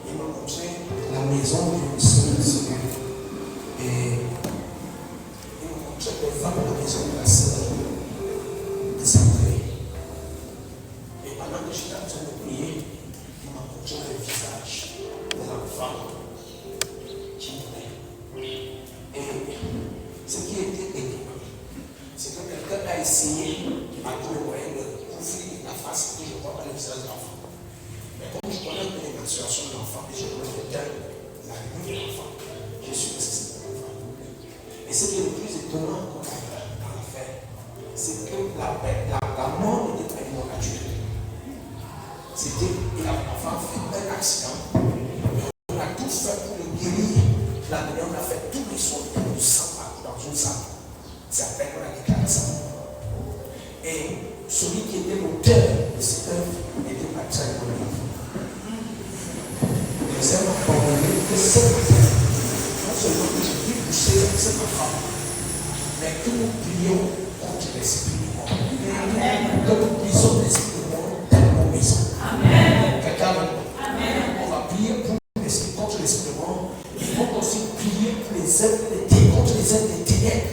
A: Il m'a montré la maison d'une seule. Et il m'a montré des femmes à la maison de la sœur de Sandrine. Et pendant que j'étais en train de prier, il m'a montré le visage de l'enfant qui mourait. Et ce qui était étonnant, c'est que quelqu'un a essayé à tout le moyen de couvrir la face que je ne vois pas le visage de l'enfant. Mais comme je connais un peu les mensurations de l'enfant et je connais la nuit de l'enfant, je suis que c'est l'enfant. Et ce qui est le plus étonnant dans l'affaire, c'est que la mort n'était pas une mort naturelle. L'enfant a fait un accident. On a tout fait pour le guérir. La dernière, on a fait tous les soins du sang dans une salle. C'est après qu'on a déclaré ça. Et celui qui était l'auteur de cette œuvre était Patrick Moïse. Nous avons abandonné que ce matin, non seulement que je vis pousser cette femme, mais que nous prions contre l'esprit du monde. Que nous prions l'esprit du monde dans nos maisons. Quelqu'un va dire, on va prier contre l'esprit du monde. Il faut aussi prier pour les œuvres contre les œuvres des ténèbres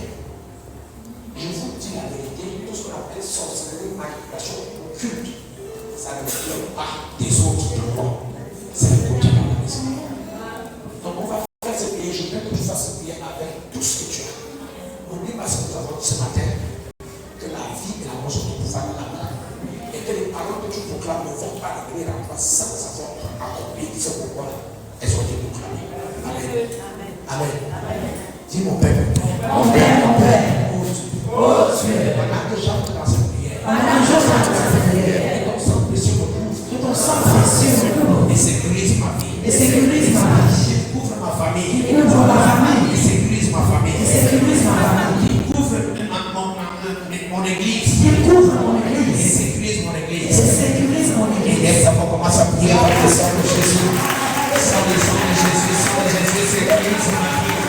A: Parce que nous avons dit ce matin que la vie et la mort sont au pouvoir de la main. Et que les paroles que tu proclames ne vont pas devenir en toi sans avoir accompli ce pourquoi elles ont été proclamées. Amen. Amen. Dis mon Père.
B: Mon Père, mon Père.
A: Oh Dieu. Pendant que j'entre dans cette prière. Et ton sang précieux me couvre. Et sécurise ma vie. Et couvre ma famille. Et sécurise ma famille. Il couvre mon église. Et sécurise mon église. Et laisse ta voix commence à prier par le sang de Jésus. Sang de Jésus, sécurise ma vie.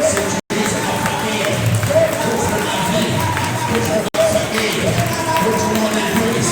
A: Sécurise ma famille. Couvre ma vie. Couvre ma famille. Couvre mon église.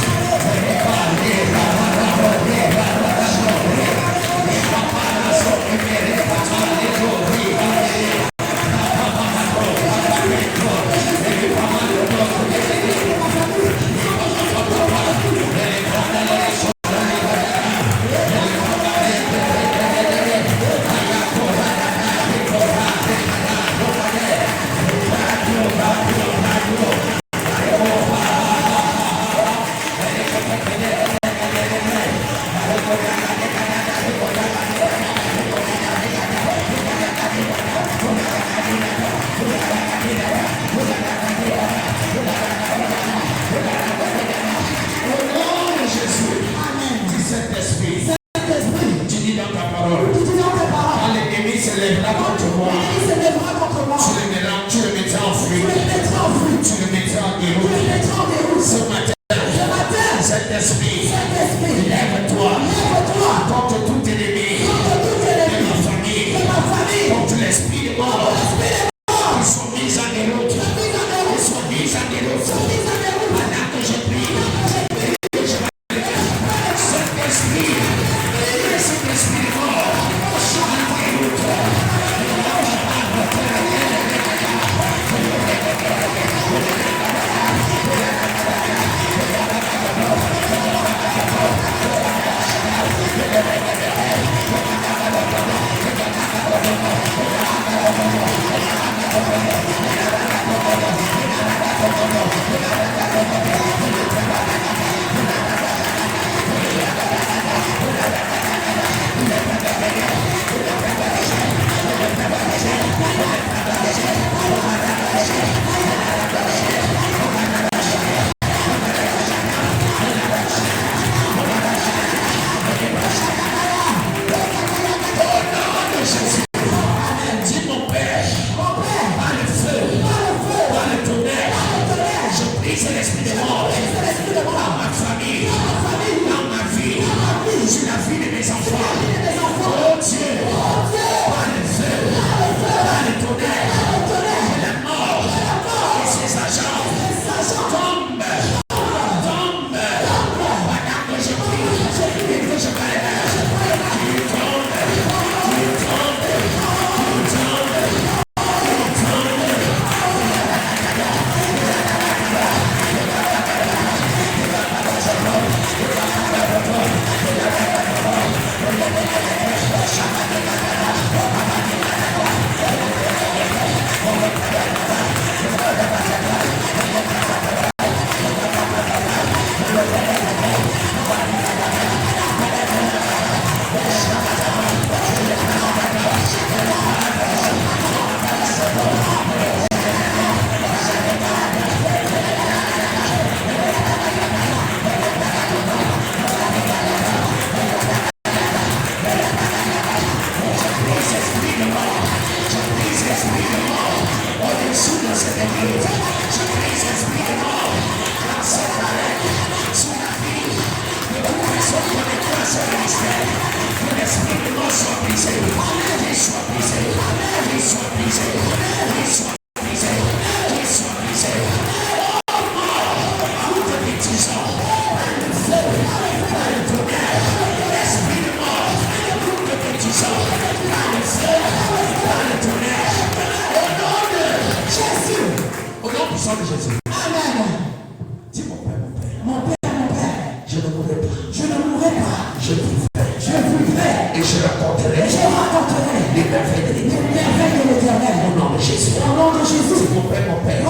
B: Mon Père,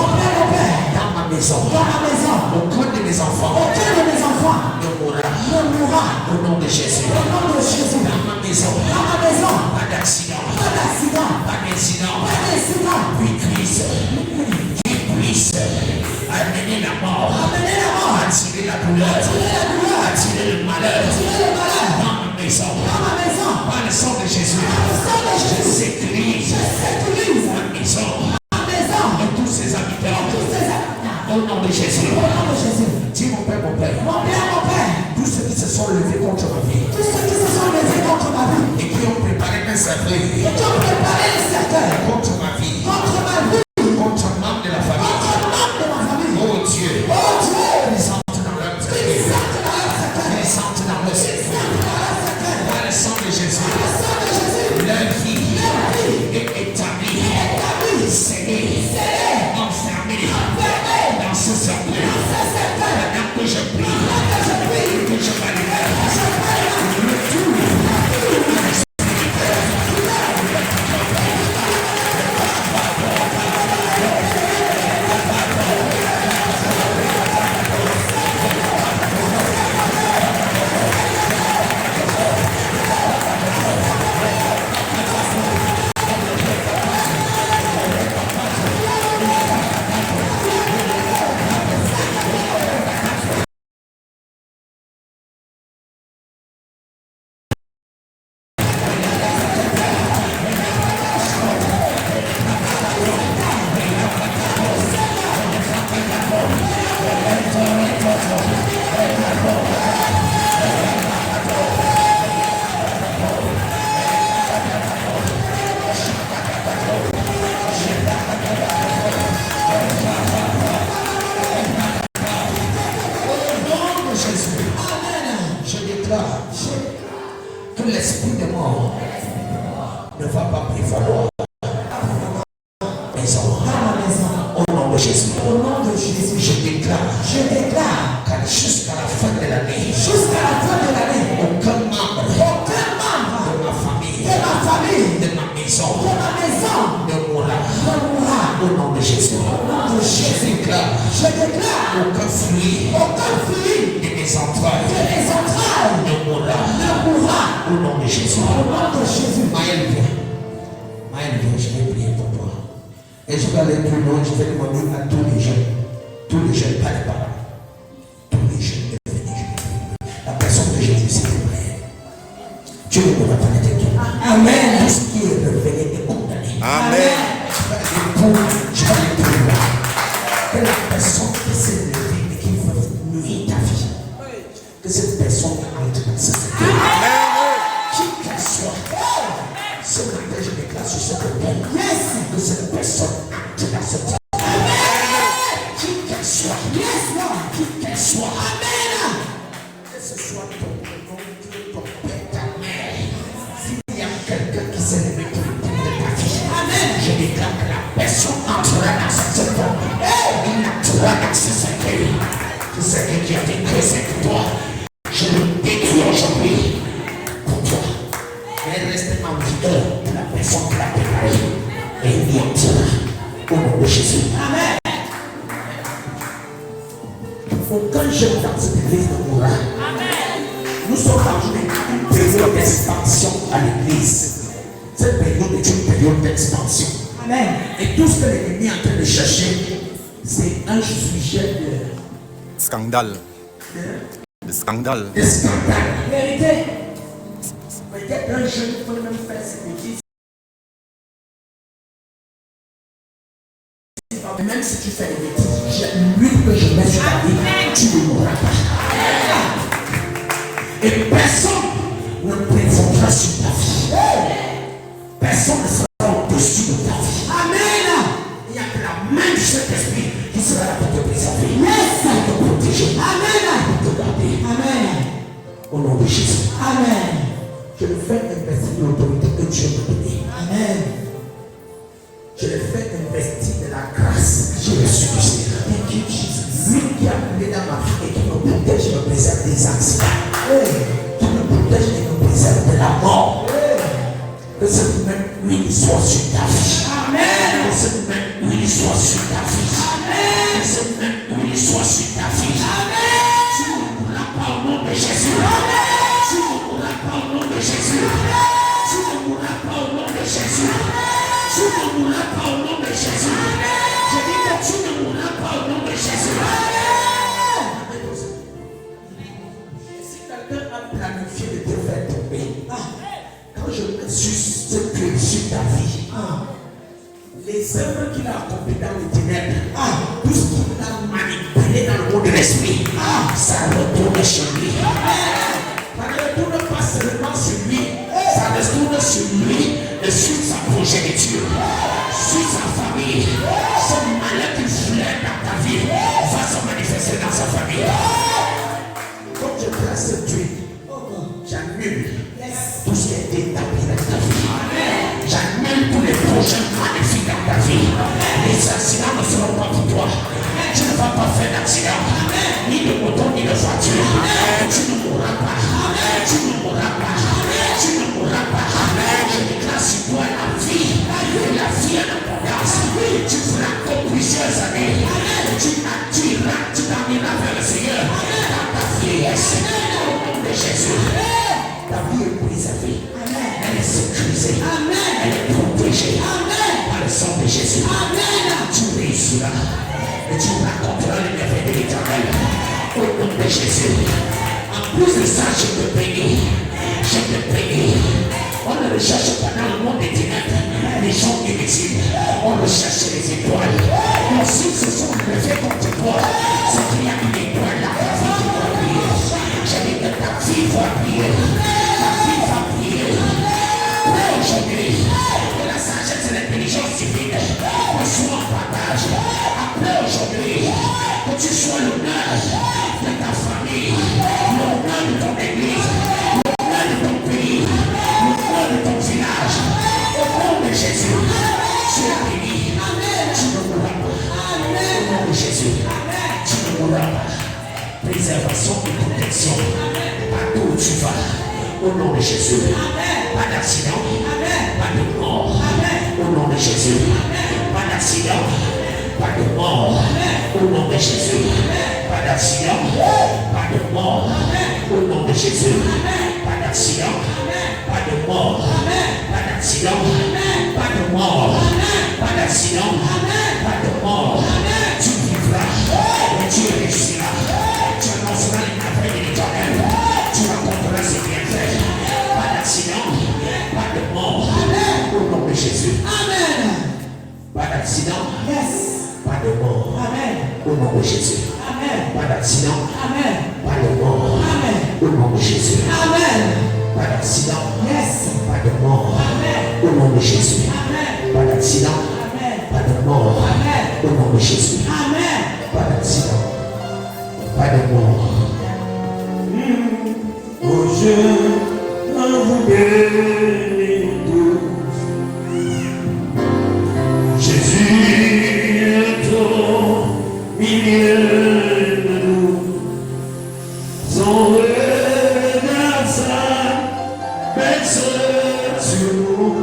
A: maison, aucun de mes enfants ne mourra au nom de Jésus. Dans ma maison, pas d'accident, pas d'incident, qui puisse amener la mort, attirer la douleur, attirer le malheur dans ma maison. Par le sang de Jésus, je sécurise ma maison et tous ses habitants au nom de Jésus. Dis mon Père, tous ceux qui se sont levés contre ma vie et qui ont préparé un cercueil contre ma vie, contre un membre de la famille, oh Dieu, ils entrent dans leur cercueil, ils entrent dans leur cercueil. Par le sang de Jésus, leur vie est établie, scellée, enfermée dans ce cercueil. Maintenant que je prie, que je valide le tout. Que l'esprit de mort ne va pas prévaloir maison. Au nom de Jésus. Je déclare jusqu'à la fin de l'année, aucun membre de ma famille, de ma maison ne mourra. Au nom de Jésus. Je déclare aucun fruit de mes entrailles ne mourra. Au nom de Jésus. Maël, viens, je vais prier pour toi. Et je vais aller plus loin, je vais demander à tous les jeunes, pas les parents, tous les jeunes de venir. La personne que Jésus, c'est Maël. Dieu ne va pas l'être. Amen. Tout ce qui est révélé est condamné.
C: Amen.
A: Je vais aller plus loin. Que la personne qui s'est levée et qui veut nuire ta vie, que cette personne entre dans ce secret. Qui qu'elle soit, ce matin je déclare sur cette terre que cette personne entre dans ce secret. Qui qu'elle soit, que ce soit ton oncle, ton père, ta mère, s'il y a quelqu'un qui s'est levé pour le temps de ta vie, je déclare que la personne entrera dans ce secret. Il entrera dans ce secret. Que ce qui a été créé, c'est pour toi. Je le décris aujourd'hui pour toi. Mais reste en vigueur de la personne qui l'a préparé. Et il y entrera au nom de Jésus. Amen. Aucun jeune dans cette église ne mourra. Nous sommes dans une période d'expansion à l'église. Cette période est une période d'expansion. Amen. Et tout ce que l'ennemi est en train de chercher, c'est un sujet de
C: scandale. De scandale.
A: Vérité. Peut-être un jeune peut même faire ses bêtises. Même si tu fais des bêtises, l'huile que je mets sur ta vie, tu ne mourras pas. Et personne ne préfondra sur ta vie. Personne ne sera au-dessus de ta vie. Amen. Il n'y a que la main de cet esprit qui sera là pour te préserver. Pour te protéger. Amen. Pour te garder. Amen. Au nom de Jésus. Amen. Je le fais investir de l'autorité que Dieu m'a donnée. Amen. Je le fais investir de la grâce que j'ai reçue du Seigneur. Thank you, Jesus. Lui qui a coulé dans ma vie et qui me protège et me préserve des accidents. Qui me protège et me préserve de la mort. Que cette même huile soit sur ta vie. Amen. Que cette même huile soit sur ta vie. Amen. Que cette même camper dans les ténèbres, tout ce qui l'a manipulé dans le monde de l'esprit, ça retourne chez lui. Ça ne retourne pas seulement sur lui, ça retourne sur lui et sur sa progéniture, sur sa famille. Ce malheur qu'il voulait dans ta vie va se manifester dans sa famille. Comme je place cette huile, j'annule tout ce qui a été établi dans ta vie. J'annule tous les projets magnifiques dans ta vie. Les accidents ne seront pas pour toi. Tu ne vas pas faire d'accident, ni de moto, ni de voiture. Tu ne mourras pas. Tu ne mourras pas. Tu ne mourras pas. Je déclare sur toi la vie et la vie en abondance. Tu feras comme plusieurs années. Tu t'amèneras vers le Seigneur dans ta vieillesse. Au nom de Jésus. Ta vie est préservée. Elle est sécurisée. Elle est protégée par le sang de Jésus. Tu réussiras et tu raconteras les merveilles de l'Éternel. Au nom de Jésus. En plus de ça, je te bénis. Je te bénis. On ne recherche pas dans le monde des ténèbres les gens inutiles. On recherche les étoiles. Donc si ce sont les faits contre toi, c'est qu'il y a une étoile là. Ta vie va briller. J'ai dit que ta vie va briller. Ta vie va briller. Après aujourd'hui, que la sagesse et l'intelligence divine soient en partage. Après aujourd'hui, que tu sois l'honneur de ta famille, l'honneur de ton église, l'honneur de ton pays, l'honneur de ton village. Au nom de Jésus, tu es béni. Tu ne mourras pas. Au nom de Jésus, tu ne mourras pas. Préservation et protection partout où tu vas. Au nom de Jésus, pas d'accident, pas de mort. Au nom de Jésus, pas d'accident, pas de mort. Au nom de Jésus, pas d'accident, pas de mort. Au nom de Jésus, pas d'accident, pas de mort. Pas d'accident, pas de mort. Pas d'accident, pas de mort. Tu vivras et tu réussiras. Tu annonceras les merveilles de l'Éternel. Tu raconteras ses bienfaits. Pas d'accident, pas de mort. Au nom de Jésus.
B: Amen.
A: Pas d'accident,
B: Yes.
A: pas de mort.
B: Amen.
A: Au nom de Jésus.
B: Amen.
A: Pas d'accident,
B: Amen.
A: pas de mort.
B: Amen.
A: Au nom de Jésus.
B: Amen.
A: Pas d'accident,
B: Yes.
A: pas de mort.
B: Amen.
A: Au nom de Jésus.
B: Amen.
A: Pas d'accident,
B: Amen.
A: pas de mort.
B: Amen.
A: Au nom de Jésus.
B: Amen.
A: Pas d'accident, pas de mort.
D: Oh, je vous bénis tous. Jésus est au milieu de nous. Son regard s'abaisse sur nous.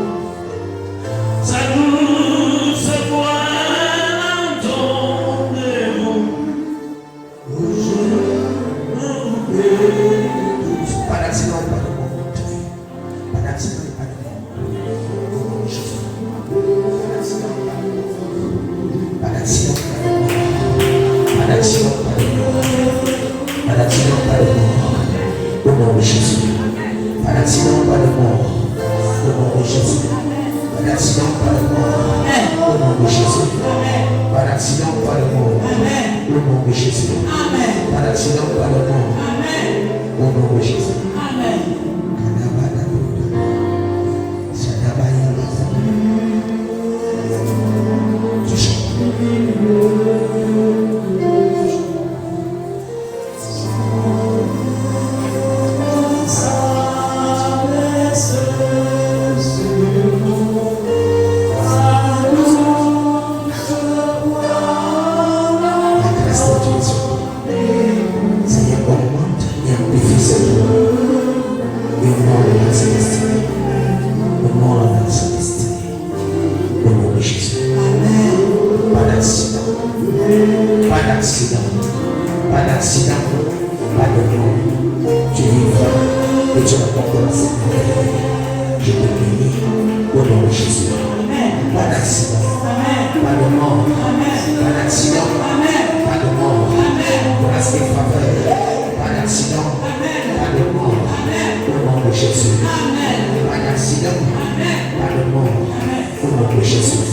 D: Sa douce voix entendez-vous. Oh, je vous bénis.
A: Pas d'accident, pas de mort. Pas d'accident, pas de mort. Au nom de Jésus. Pas d'accident, pas de mort. Pas d'accident, pas de mort. Pas d'accident, pas de mort. Au nom de Jésus. Pas d'accident, pas de mort. Au nom de Jésus. Pas d'accident, pas de mort. Au nom de Jésus. Pas d'accident, pas de mort. Au nom de Jésus. Pas d'accident, pas de mort. Au nom de Jésus.
B: Amen.
A: Tu chantes. La grâce de Dieu sur toi. Seigneur, augmente et amplifie ce jour. Et honore dans sa destinée. Honore dans sa destinée. Au nom de Jésus. Pas d'accident. Pas d'accident. Pas d'accident. Pas de mort. Tu vivras et tu raconteras cette merveille. Je te bénis au nom de Jésus. Pas d'accident. Pas de mort. Pas d'accident. Pas de mort. Grâce et faveur. Pas d'accident. Pas de mort. Au nom de Jésus. Pas d'accident. Pas de mort. Au nom de Jésus.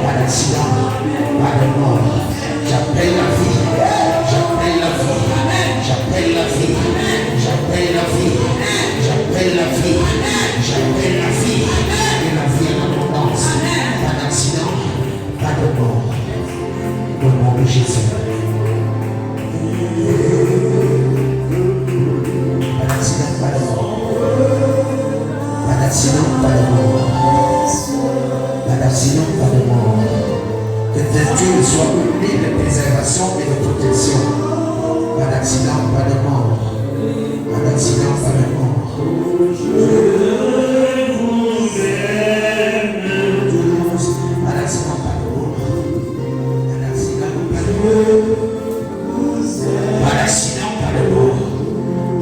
A: Pas d'accident. pas de mort. J'appelle la vie. J'appelle la vie. J'appelle la vie. J'appelle la vie. J'appelle la vie. J'appelle la vie. Et la vie en abondance. Pas d'accident. Pas de mort. Au nom de Jésus. Pas d'accident, pas de mort. Pas d'accident, pas de mort. Pas d'accident, pas de mort. Que tes Dieu soit rempli de préservation et de protection. Pas d'accident, pas de mort. Pas d'accident, pas de mort. Pas d'accident, pas de mort. Pas d'accident, pas de mort. Pas d'accident, pas de mort.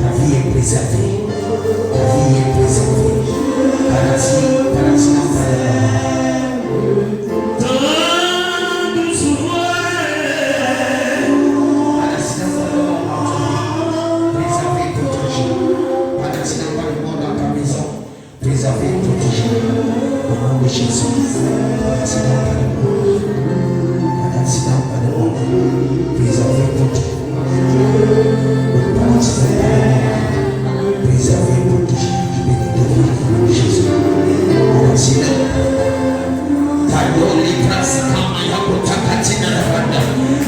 A: Ta vie est préservée. Ta vie est préservée. Pas d'accident, pas de mort. Préservé et protégé au nom de Jésus. Pas d'accident, pas de mort. Pas d'accident, pas de mort. Préservé et protégé. Pas d'accident, pas de mort. Préservé et protégé. Je bénis ton nom au nom de Jésus. Pas d'accident.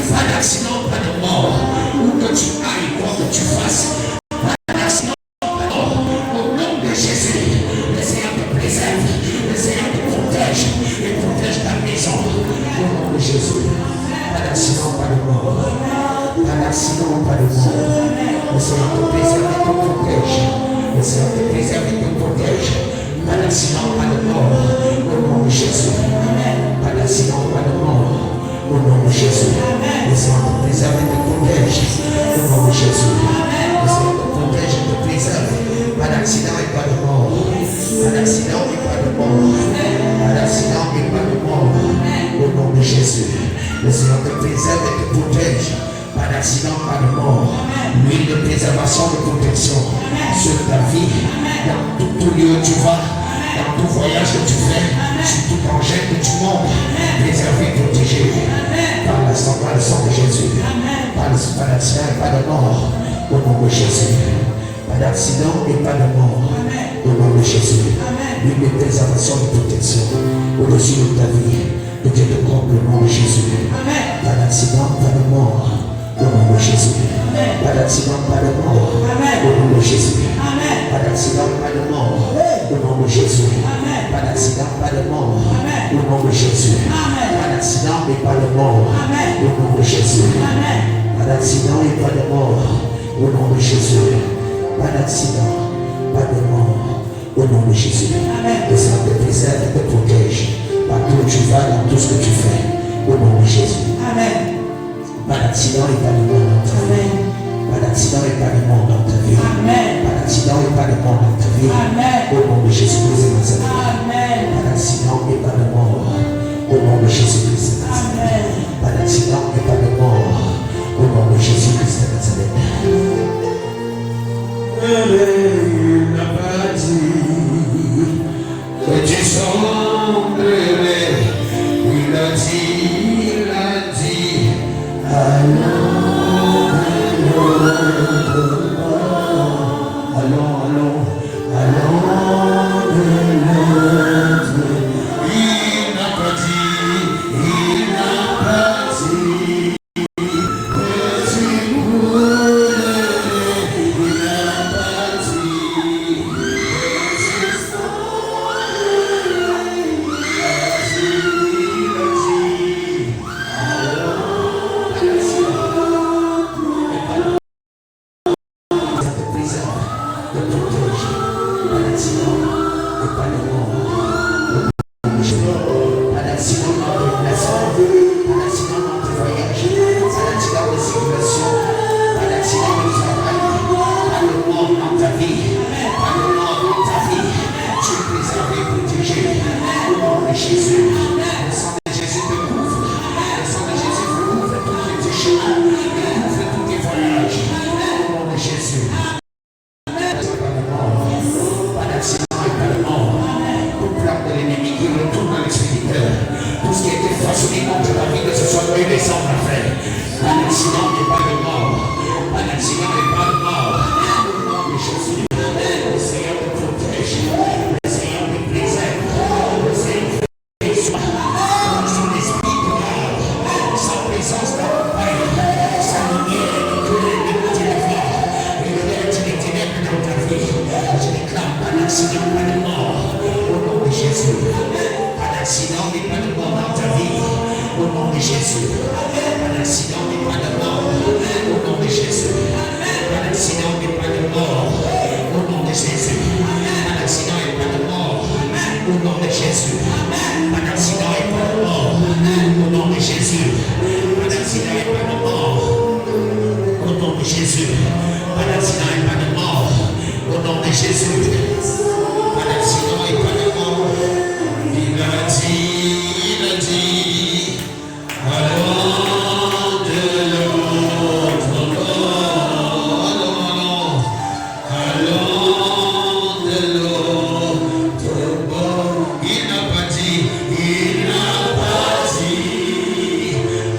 A: Pas d'accident, pas de mort. Où que tu ailles, quoi que tu fasses. Jésus, pas d'accident, pas de mort. Pas d'accident, pas de mort. Le Seigneur te préserve et te protège. Le Seigneur te préserve et te protège. Pas d'accident, pas de mort. Au nom de Jésus. Pas d'accident, pas de mort. Au nom de Jésus. Le Seigneur te préserve et te protège. Au nom de Jésus. Le Seigneur te protège et te préserve. Pas d'accident et pas de mort. Pas d'accident et pas de mort. Pas d'accident et pas de mort. Au nom de Jésus, le Seigneur te préserve et te protège. Pas d'accident, pas de mort. L'huile de préservation, de protection sur ta vie, dans tout lieu où tu vas, dans tout voyage que tu fais, sur tout danger que tu montes, préservé, protégé par le sang de Jésus. Pas d'accident et pas de mort. Au nom de Jésus. Pas d'accident et pas de mort. Au nom de Jésus. L'huile de préservation, de protection au-dessus de ta vie. Que Dieu te comble au nom de Jésus. Pas d'accident, pas de mort. Au nom de Jésus. Pas d'accident, pas de mort. Au nom de Jésus. Pas d'accident, pas de mort. Au nom de Jésus. Pas d'accident, pas de mort. Au nom de Jésus. Pas d'accident et pas de mort. Au nom de Jésus. Pas d'accident et pas de mort. Au nom de Jésus. Pas d'accident, pas de mort. Au nom de Jésus. Le Seigneur te préserve et te protège. Partout où tu vas, dans tout ce que tu fais, au nom de Jésus. Amen. Pas d'accident et pas de mort dans ta vie. Pas d'accident et pas de mort dans ta vie. Amen. Pas d'accident et pas de mort dans ta vie. Amen. Au nom de Jésus-Christ de Nazareth. Amen. Pas d'accident et pas de mort. Au nom de Jésus-Christ de Nazareth. Pas d'accident et pas de mort. Au nom de Jésus-Christ de Nazareth. Il n'a pas dit que tu sombrerais. Il a dit, allons, de l'autre. Il n'a pas dit, puissance t'accompagne. Sa lumière éclaire dans tes efforts. Éclaire les ténèbres dans ta vie. Je déclare pas d'accident, pas de mort. Au nom de Jésus. Pas d'accident et pas de mort dans ta vie. Au nom de Jésus. Pas d'accident et pas de mort. Au nom de Jésus. Pas d'accident et pas de mort. Au nom de Jésus. Pas d'accident et pas de mort. Au nom de Jésus. Pas d'accident et pas de mort. Au nom de Jésus. Pas d'accident et pas de mort. Au nom de Jésus. Pas d'accident et pas de mort. Au nom de Jésus. Pas d'accident et pas de mort. Il a dit, allons de l'autre bord, allons de l'autre bord. Il n'a pas dit,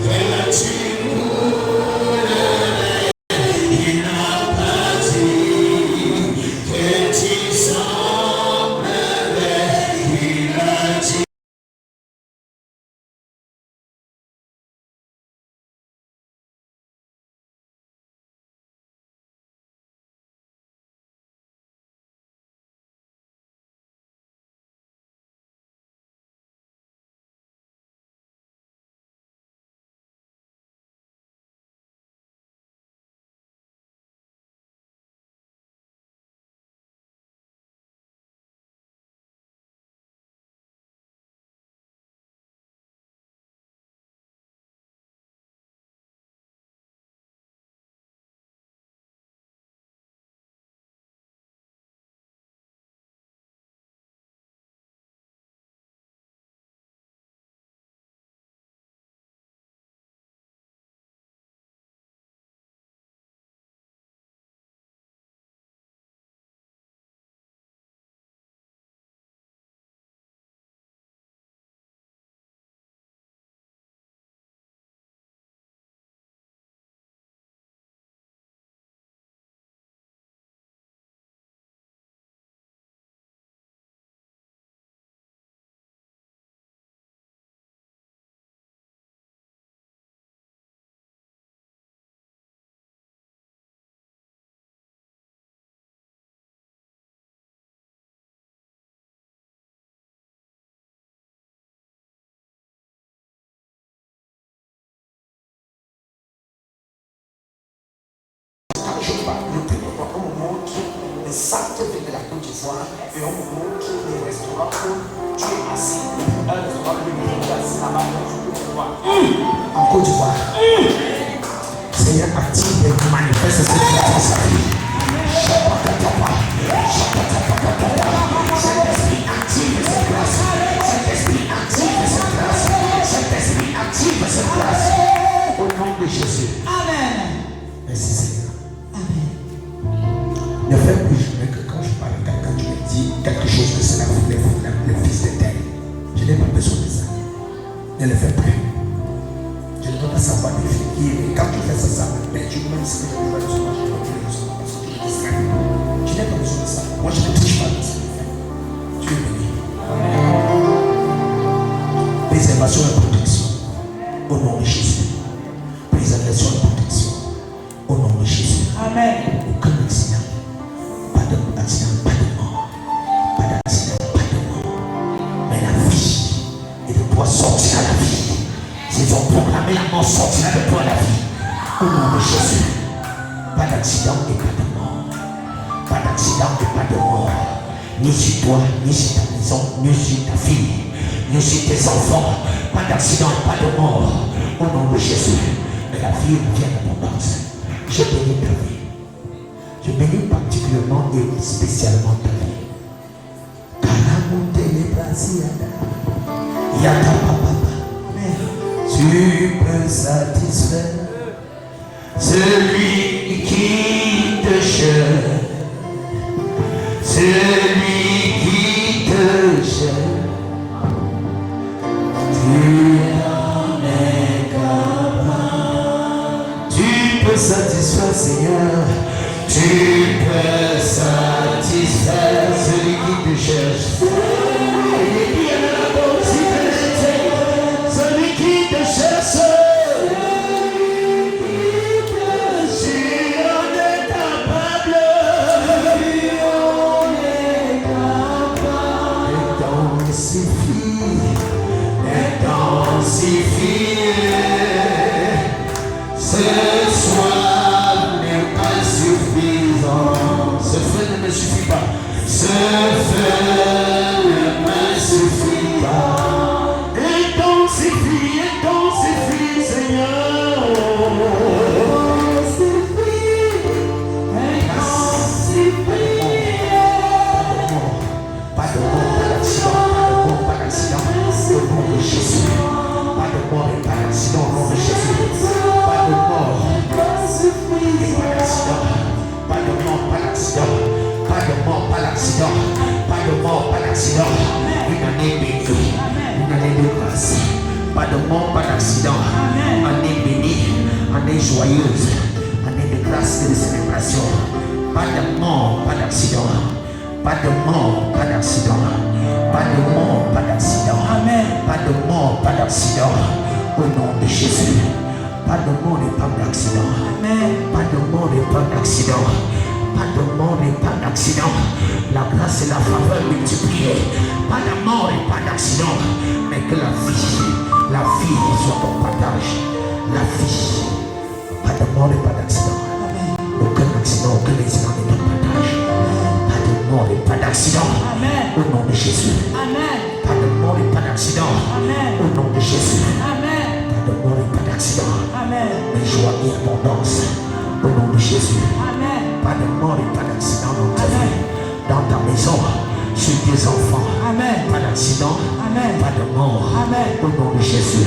A: que tu coulerais. Il n'a pas dit que tu semblerais. Il a dit.
E: Le plus important moment qui les sacs viennent de la Côte d'Ivoire et un moment qui les restaurants où tu es assis. Un restaurant où tu es assis là-bas en Côte d'Ivoire. Seigneur, active et manifeste cette grâce dans sa vie. Saint-Esprit, active cette grâce. Saint-Esprit, active cette grâce. Saint-Esprit, active cette grâce. Au nom de Jésus. Amen. Merci Seigneur. Ne fais plus jamais que quand je parle à quelqu'un, tu me dis quelque chose que c'est le fils de terre. Je n'ai pas besoin de ça. Ne le fais plus. Je ne dois pas savoir définir. Et quand tu fais ça, mais tu me dis que je ne vais pas besoin de ça. Tu n'as pas besoin de ça. Moi, je ne touche pas de ça. Tu es béni. Préservation et protection. Au nom de Jésus. Préservation et protection. Au nom de Jésus. Amen. Aucun accident. Pas d'accident, pas de mort. Pas d'accident, pas de mort. Mais la vie. Et de toi sortir à la vie. S'ils ont proclamé la mort, sortira de toi la vie. Au nom de Jésus. Pas d'accident et pas de mort. Pas d'accident et pas de mort. Ni sur toi, ni sur ta maison, ni sur ta fille, ni sur tes enfants. Pas d'accident et pas de mort. Au nom de Jésus. Mais la vie vient d'abondance. Je bénis ta vie. Je bénis particulièrement et spécialement ta vie. Tu peux satisfaire celui qui te cherche. Celui qui te cherche. Tu en es capable. Tu peux satisfaire, Seigneur. Tu peux satisfaire celui qui te cherche. Celui qui te cherche. mort, pas d'accident. Année bénie, année joyeuse, année de grâce et de célébration. Pas de mort, pas d'accident. Pas de mort, pas d'accident. Pas de mort, pas d'accident. Pas de mort, pas d'accident. Au nom de Jésus. Pas de mort et pas d'accident. Pas de mort et pas d'accident. Pas de mort et pas d'accident. La grâce et la faveur multipliées. Pas de mort et pas d'accident. Mais que la vie soit ton partage. La vie. Pas de mort et pas d'accident. Aucun accident, aucun accident n'est ton partage. Pas de mort et pas d'accident. Au nom de Jésus. Pas de mort et pas d'accident. Au nom de Jésus. Pas de mort et pas d'accident. Mais joie et abondance. Au nom de Jésus. Pas de mort et pas d'accident dans ta vie. Dans ta maison. Sur tes enfants. Pas d'accident. Pas de mort. Au nom de Jésus.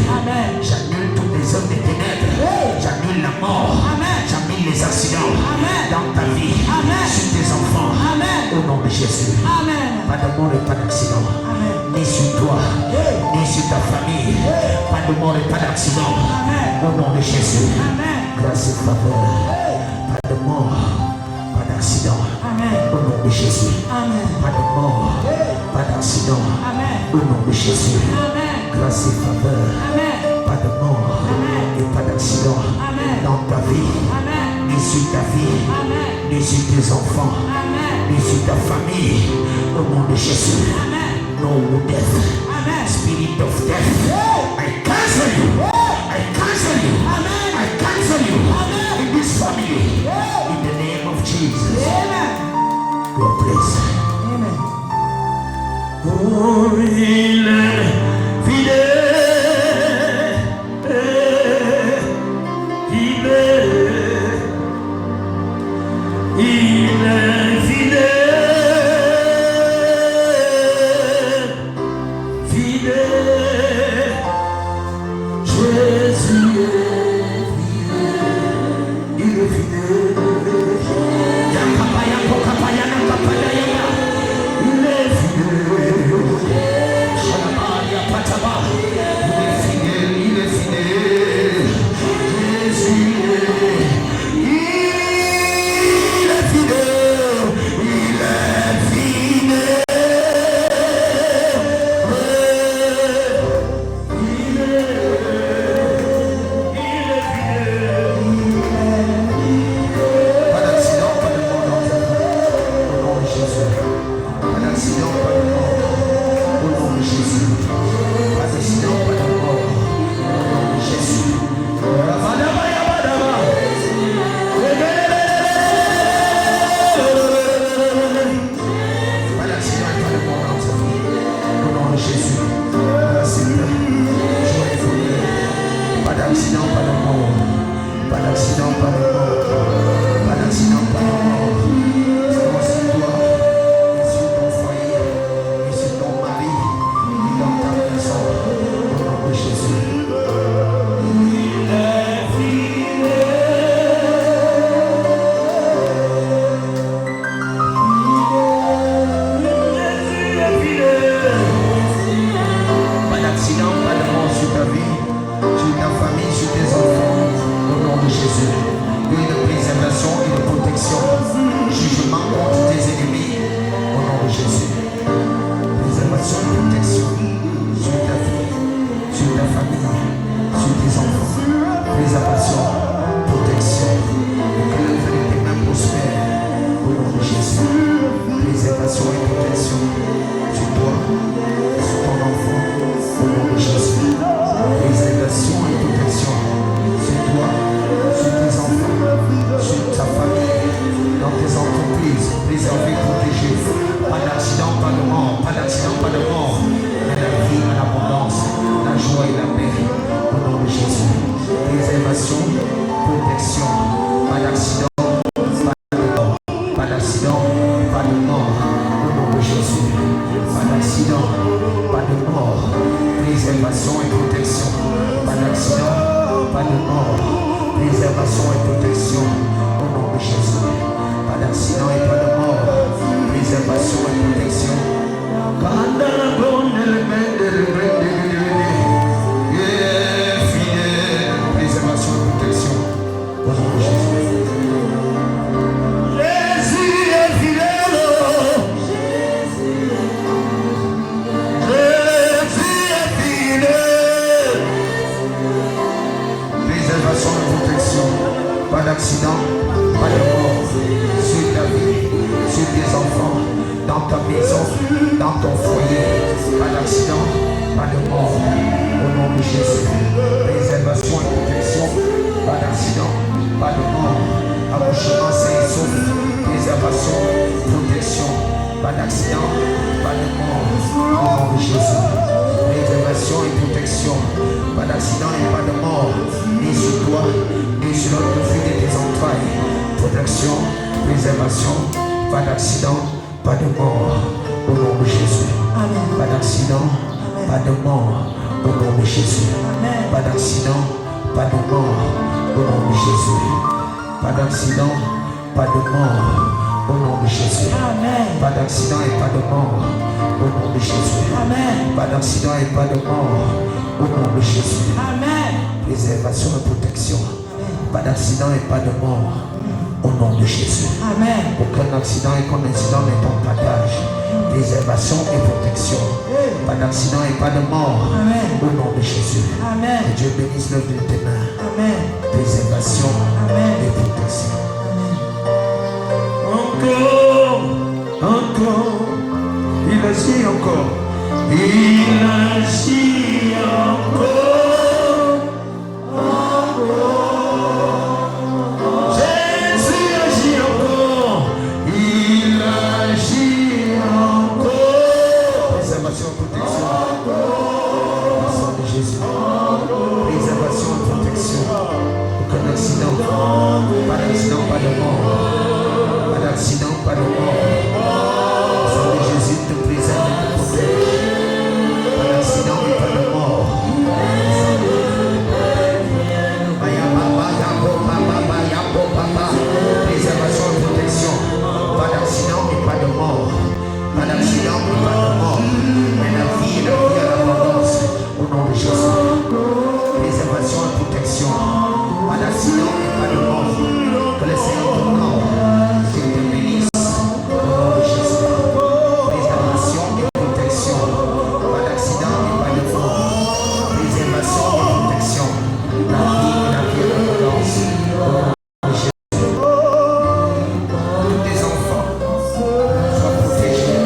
E: J'annule tous les hommes des ténèbres. J'annule la mort. J'annule les accidents. Dans ta vie. Sur tes enfants. Au nom de Jésus. Pas de mort et pas d'accident. Ni sur toi. Ni sur ta famille. Pas de mort et pas d'accident. Au nom de Jésus. Grâce et faveur. Pas de mort. Pas d'accident. Au nom de Jésus. Pas de mort. Pas d'accident. Au nom de Jésus. Grâce et faveur. Pas de mort. Et pas d'accident. Dans ta vie. Ni sur ta vie. Ni sur tes enfants. Ni sur ta famille. Au nom de Jésus. No death. Spirit of death. I cancel you. I cancel you. I cancel you. In this family. In the name of Jesus. God bless.
D: Oh, il est fidèle. Il est fidèle. Fidèle. Jésus est fidèle. Il est fidèle.
E: Yeah. d'accident, pas de mort sur ta vie, sur tes enfants, dans ta maison, dans ton foyer. Pas d'accident, pas de mort. Au nom de Jésus, préservation et protection. Pas d'accident, pas de mort. Accouchement sain et sauf. Préservation, protection. Pas d'accident, pas de mort. Au nom de Jésus. Préservation et protection. Pas d'accident et pas de mort. Ni sur toi, ni sur notre fruit de tes entrailles. Protection, préservation. Pas d'accident, pas de mort. Au nom de Jésus.
B: Amen.
E: Pas d'accident, pas de mort. Au nom de Jésus.
B: Amen.
E: Pas d'accident, pas de mort. Au nom de Jésus. Pas d'accident, pas de mort. Au nom de Jésus.
B: Amen.
E: Pas d'accident et pas de mort. Au nom de Jésus.
B: Amen.
E: Pas d'accident et pas de mort. Au nom de Jésus.
B: Amen.
E: Préservation et protection.
B: Amen.
E: Pas d'accident et pas de mort. Au nom de Jésus.
B: Amen.
E: Aucun accident et qu'un incident n'est ton partage. Préservation et protection. Pas d'accident et pas de mort.
B: Amen.
E: Au nom de Jésus.
B: Amen.
E: Que Dieu bénisse l'œuvre de tes mains.
B: Amen.
E: Préservation
B: Amen.
E: et protection.
B: Amen.
E: Encore, il agit encore. Il agit encore. Jésus agit encore. Il agit encore. Préservation et protection. Au nom de Jésus. Préservation et protection. Aucun accident. Pas d'accident, pas de mort. Pas d'accident, pas de mort. Au nom de Jésus te préserve et te protège. Pas d'accident et pas de mort. Préservation et protection. Pas d'accident et pas de mort. Pas d'accident et pas de mort. Mais la vie à l'abondance. Au nom de Jésus. Préservation et protection. Pas d'accident et pas de mort. Que le Seigneur te honore. Qu'il te bénisse. Au nom de Jésus. Préservation et protection. Pas d'accident et pas de mort. Préservation et protection. La vie à l'abondance. Au nom de Jésus. Tous tes enfants soient protégés.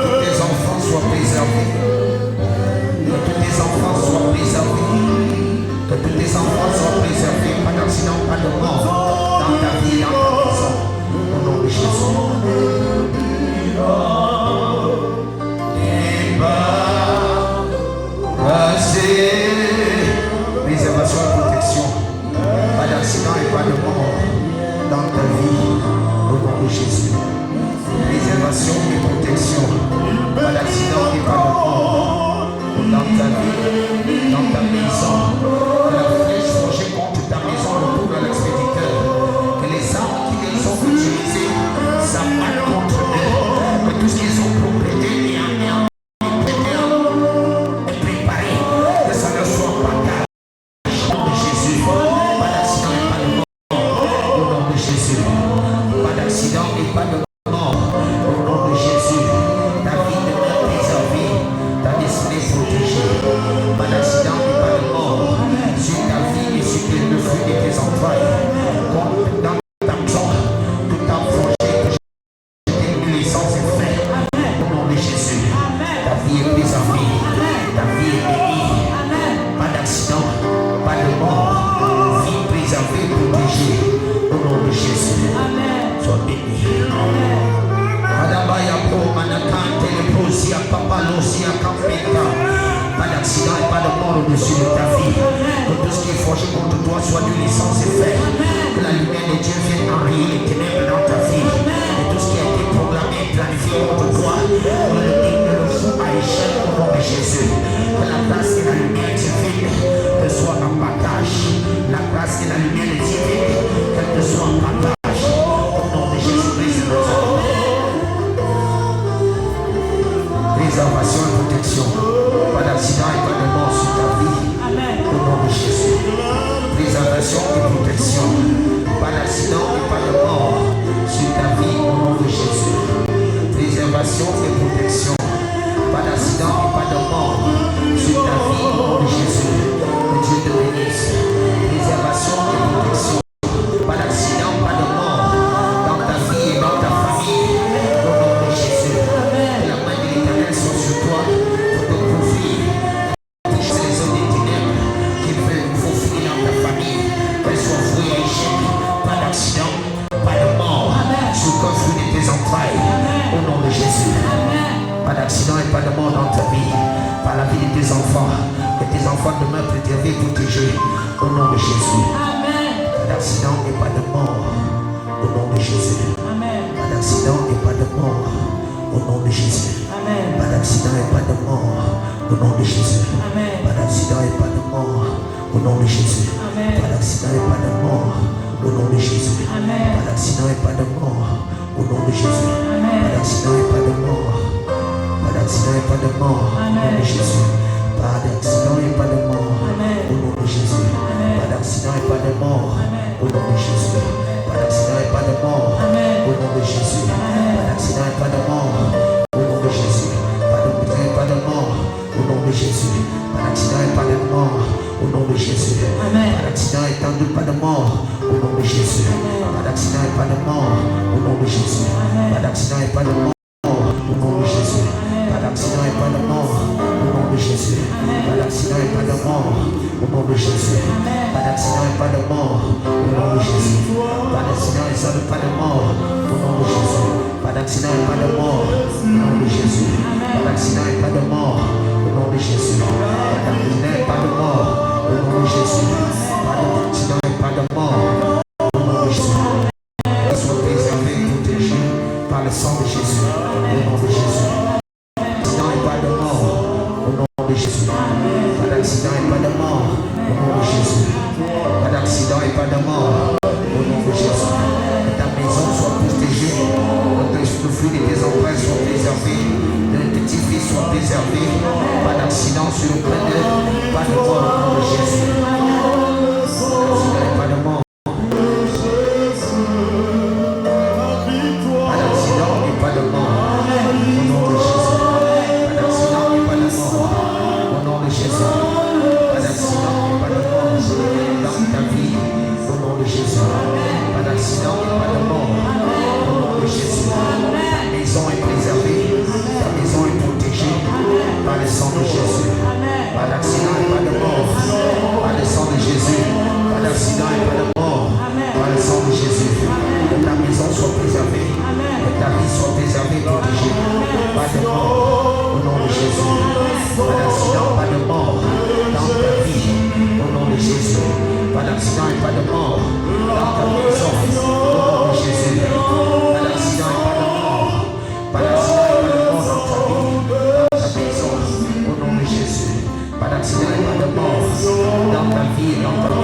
E: Tous tes enfants soient préservés. Que tous tes enfants soient préservés. Que tous tes enfants soient préservés. Pas d'accident, pas de mort. Dans ta vie, dans ta maison. Au nom de Jésus. Et préservation et protection. Pas d'accident et pas de mort. Dans ta vie. Au nom de Jésus. Préservation et protection. Pas d'accident et pas de mort. Dans ta vie, dans ta maison. Que la flèche forgée contre ta maison retourne à l'expéditeur. Que les armes qu'ils ont utilisées s'abattent contre eux. Que tout ce qu'ils ont complété et préparé, que ça ne soit pas tard. Au nom de Jésus. Pas d'accident et pas de mort. Au nom de Jésus. Pas d'accident et pas de mort. Au nom de Jésus. Ta vie demeure préservée. Ta destinée protégée. Pas d'accident et pas de mort. Sur ta vie et sur le fruit de tes entrailles. Dans ta maison, tout ta projet que j'ai mis sans effet. Au nom de Jésus. Ta vie est préservée. Ta vie est bénie. Pas d'accident, pas de mort. Vie préservée, protégée. Au nom de Jésus. Sois béni. Pas d'accident et pas de mort au-dessus de ta vie. Que tout ce qui est forgé contre toi soit nul et sans effet. Que la lumière de Dieu vienne enrayer les ténèbres dans ta vie. Et tout ce qui a été programmé et planifié contre toi, que le digne le fout à échelle au nom de Jésus. Que la grâce et la lumière divine te soient en partage. La grâce et la lumière divine, qu'elle te soit en partage. Au nom de Jésus-Christ. Préservation et protection. Pas d'accident et pas de mort sur ta vie. Au nom de Jésus. Préservation et protection. Pas d'accident et pas de mort sur ta vie. Au nom de Jésus. Préservation et protection. Pas d'accident et pas de mort sur ta vie. Au téléphone de main préservé, protégé. Au nom de Jésus.
B: Amen.
E: Pas d'accident et pas de mort. Au nom de Jésus.
B: Amen.
E: Pas d'accident et pas de mort. Au nom de Jésus.
B: Amen.
E: Pas d'accident et pas de mort. Au nom de Jésus.
B: Amen.
E: Pas d'accident et pas de mort. Au nom de Jésus.
B: Amen.
E: Pas d'accident et pas de mort. Au nom de Jésus.
B: Amen.
E: Pas d'accident et pas de mort. Au nom de Jésus.
B: Amen.
E: Pas d'accident et pas de mort. Pas d'accident et pas de mort. Au nom de Jésus. Pas d'accident et pas de mort. Au nom de Jésus. Pas d'accident et pas de mort. Au nom de Jésus. Pas d'accident et pas de mort. Au nom de Jésus. Pas d'accident et pas de mort. Au nom de Jésus. Pas d'accident et pas de mort. Au nom de Jésus. Pas d'accident et pas de mort. Au nom de Jésus. Pas d'accident et pas de mort. Au nom de Jésus. Pas d'accident et pas de mort. Au nom de Jésus. Pas d'accident et pas de mort. Au nom de Jésus. Pas d'accident et pas de mort. Au nom de Jésus. Pas d'accident et pas de mort. Au nom de Jésus. Pas d'accident et pas de mort. Au nom de Jésus. Pas d'accident et pas de mort. Au nom de Jésus. Pas d'accident et pas de mort. Au nom de Jésus. Pas d'accident et pas de mort. Au nom de Jésus. Pas d'accident et pas de mort. Au nom de Jésus. Pas d'accident et pas de mort. Au nom de Jésus. Sois préservé et protégé par le sang de Jésus. Au nom de Jésus. Pas d'accident et pas de mort. Au nom de Jésus. Pas d'accident et pas de mort. Au nom de Jésus. Pas d'accident et pas de mort. Au nom de Jésus. Que ta maison soit protégée. Que le fruit de tes empreintes soit préservé. Que le petit-fils soit préservé. Pas d'accident sur le planète. Pas de mort au nom de Jésus. Pas de mort. Pas d'accident et pas de mort. Au nom de Jésus. Pas d'accident et pas de mort. Au nom de Jésus. Pas d'accident et pas de mort dans ta vie. Au nom de Jésus. Pas d'accident et pas de mort. Au nom de Jésus. Ta maison est préservée. Ta maison est protégée par le sang de Jésus. Pas d'accident et pas de mort. Par le sang de Jésus. Pas d'accident et pas de mort. Par le sang de Jésus. Que ta maison soit préservée. Que ta vie soit préservée et protégée. Pas de mort. Au nom de Jésus. Pas d'accident, pas de mort dans ta vie. Au nom de Jésus. Pas d'accident et pas de mort dans ta maison. Au nom de Jésus. Pas d'accident et pas de mort. Pas d'accident et pas de mort dans ta vie. Dans ta maison. Au nom de Jésus. Pas d'accident et pas de mort dans ta vie et dans ta maison.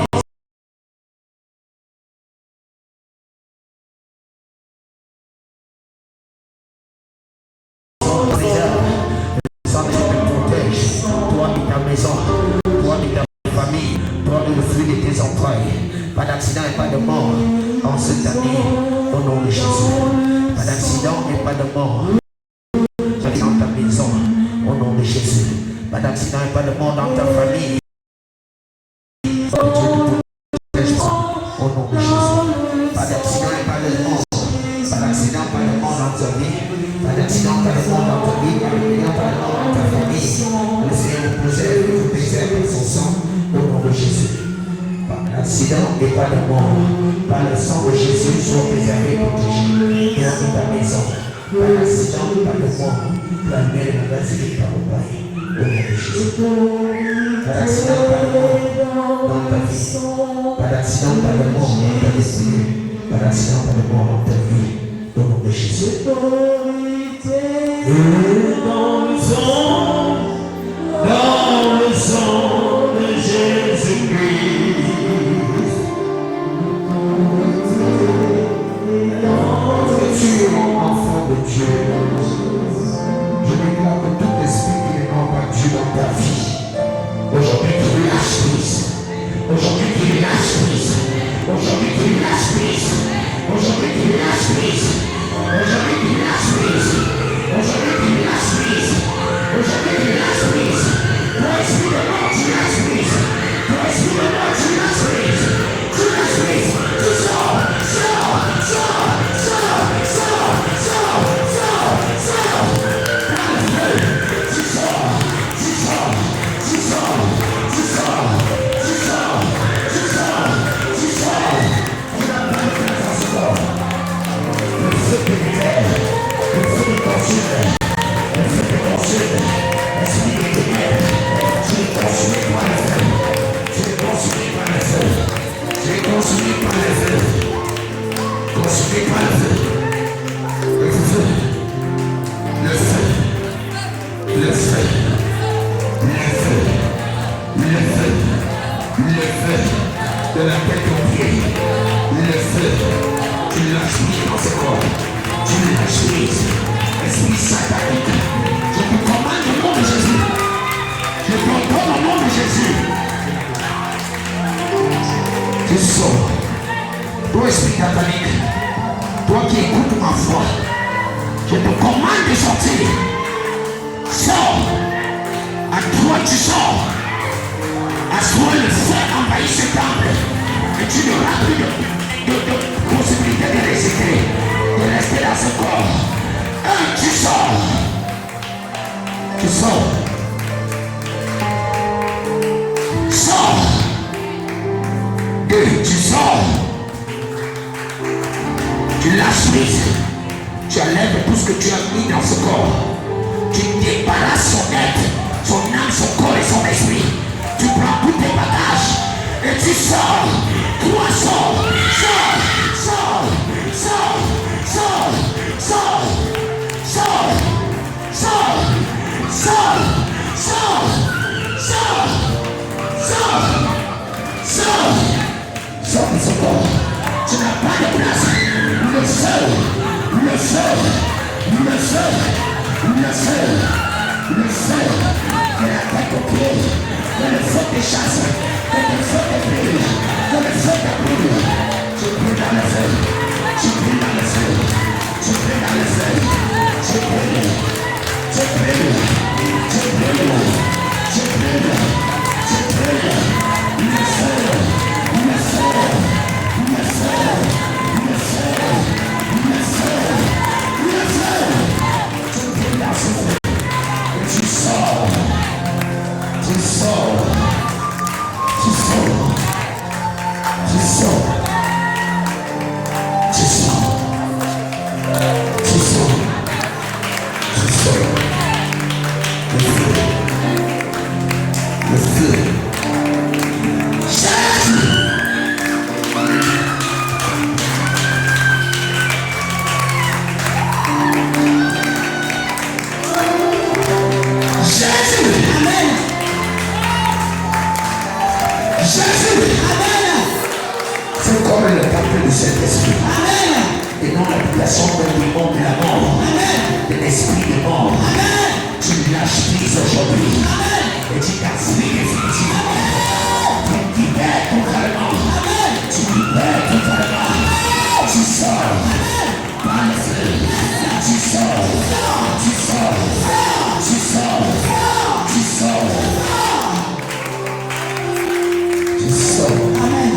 E: Pas d'accident et pas de mort en cette année, au nom de Jésus. Pas d'accident et pas de mort dans ta maison, au nom de Jésus. Pas d'accident et pas de mort dans ta famille. Au nom de Jésus. Pas d'accident et pas de mort. Pas d'accident, pas de mort dans ta vie. Pas d'accident, pas de mort dans ta vie. Pas de mort dans ta famille. Le Seigneur vous préserve son sang, au nom de Jésus. Pas d'accident et pas de mort. Par le sang de Jésus, sois préservé et protégé dans ta maison. Pas d'accident, pas de mort. La mère va passer par le bail. Au nom de Jésus. Pas d'accident, pas de mort dans ta vie. Pas d'accident, pas de mort dans ta destinée. Pas d'accident, pas de mort dans ta vie. Au nom de Jésus. Et dans le sang de Jésus-Christ. Tu es mon enfant de Dieu. Je déclare que tout esprit qui n'est pas Dieu dans ta vie, aujourd'hui tu lui lâches prise. Aujourd'hui tu lui lâches prise. Aujourd'hui tu lui lâches prise. Aujourd'hui tu lui lâches prise. Aujourd'hui tu lui lâches prise. Aujourd'hui tu lui lâches de la tête aux pieds. Le feu, tu lâches prise dans ce corps. Tu lâches prise. Esprit satanique, je te commande au nom de Jésus. Je t'ordonne au nom de Jésus. Tu sors. Toi, esprit satanique, toi qui écoutes ma voix, je te commande de sortir. Sors. À toi, tu sors. À toi, le feu envahit ce temple. Et tu n'auras plus de possibilité de résister, de rester dans ce corps. Tu sors. Tu sors. Sors. Tu sors. Tu lâches prise. Tu enlèves tout ce que tu as mis dans ce corps. Tu débarrasses son être, son âme, son corps et son esprit. Tu prends tous tes bagages et tu sors. Toi sors. Sors. Sors. Sors. Sors. Sors. Sors. Sors. Sors. Sors. Sors. Sors. Sors. Sors de ce corps. Tu n'as pas de place. Le feu. Le feu. Le feu. Le feu. Le feu. Que la tête au pied. Que le feu te chasse. Que le feu te brûle. Que le feu te brûle. Tu brûles dans le feu. Tu brûles dans le feu. Tu brûles dans le feu. Tu brûles. Tu brûles. Tu brûles. Tu brûles. Tu brûles. Le feu. Le feu. Le feu. Le feu. Le feu. Le feu. Tu brûles dans ce feu. Et tu sors. Tu sors. Tu sors. Tu sors. Tu sors. Tu sors. Tu sors. Le feu. Le feu. Jésus. Jésus. Amen. Jésus. Amen. C'est comme le temple du Saint-Esprit. Amen. Et non l'application d'un démon de la mort. Amen. De l'esprit de mort. Amen. Tu lâches prise aujourd'hui. Amen. Et tu t'afflies définitivement. Tu libères totalement. Amen. Tu libères totalement. Tu sors. Par le feu. Tu sors. Tu sors. Tu sors. Tu sors. Tu sors. Amen.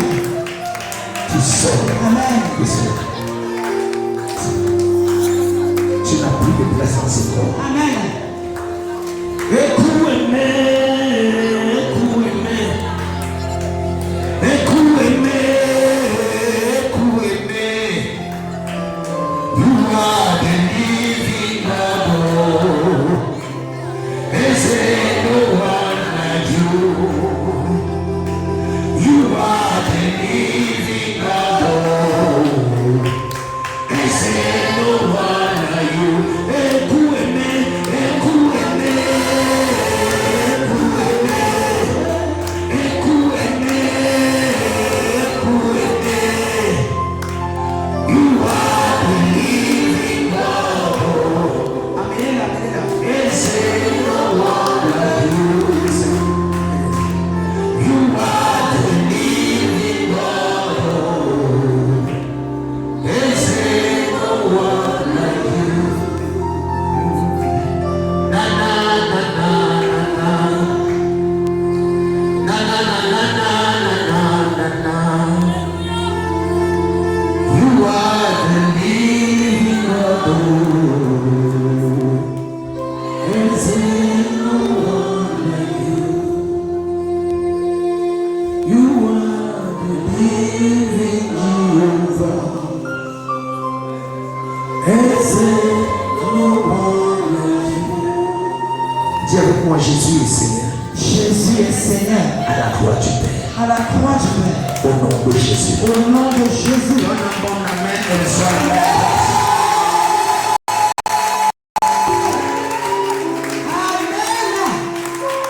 E: Tu sors. Amen. Tu n'as plus de place dans ce corps. Amen. You are the living God. Is there no one like you? You are the living God. Is there no one like you? Dis avec moi, Jésus est Seigneur.
B: Jésus est Seigneur.
E: À la croix du Père.
B: À la croix du Père.
E: Au nom de Jésus.
B: Au nom de Jésus.
E: Donne un bon amen et le soir.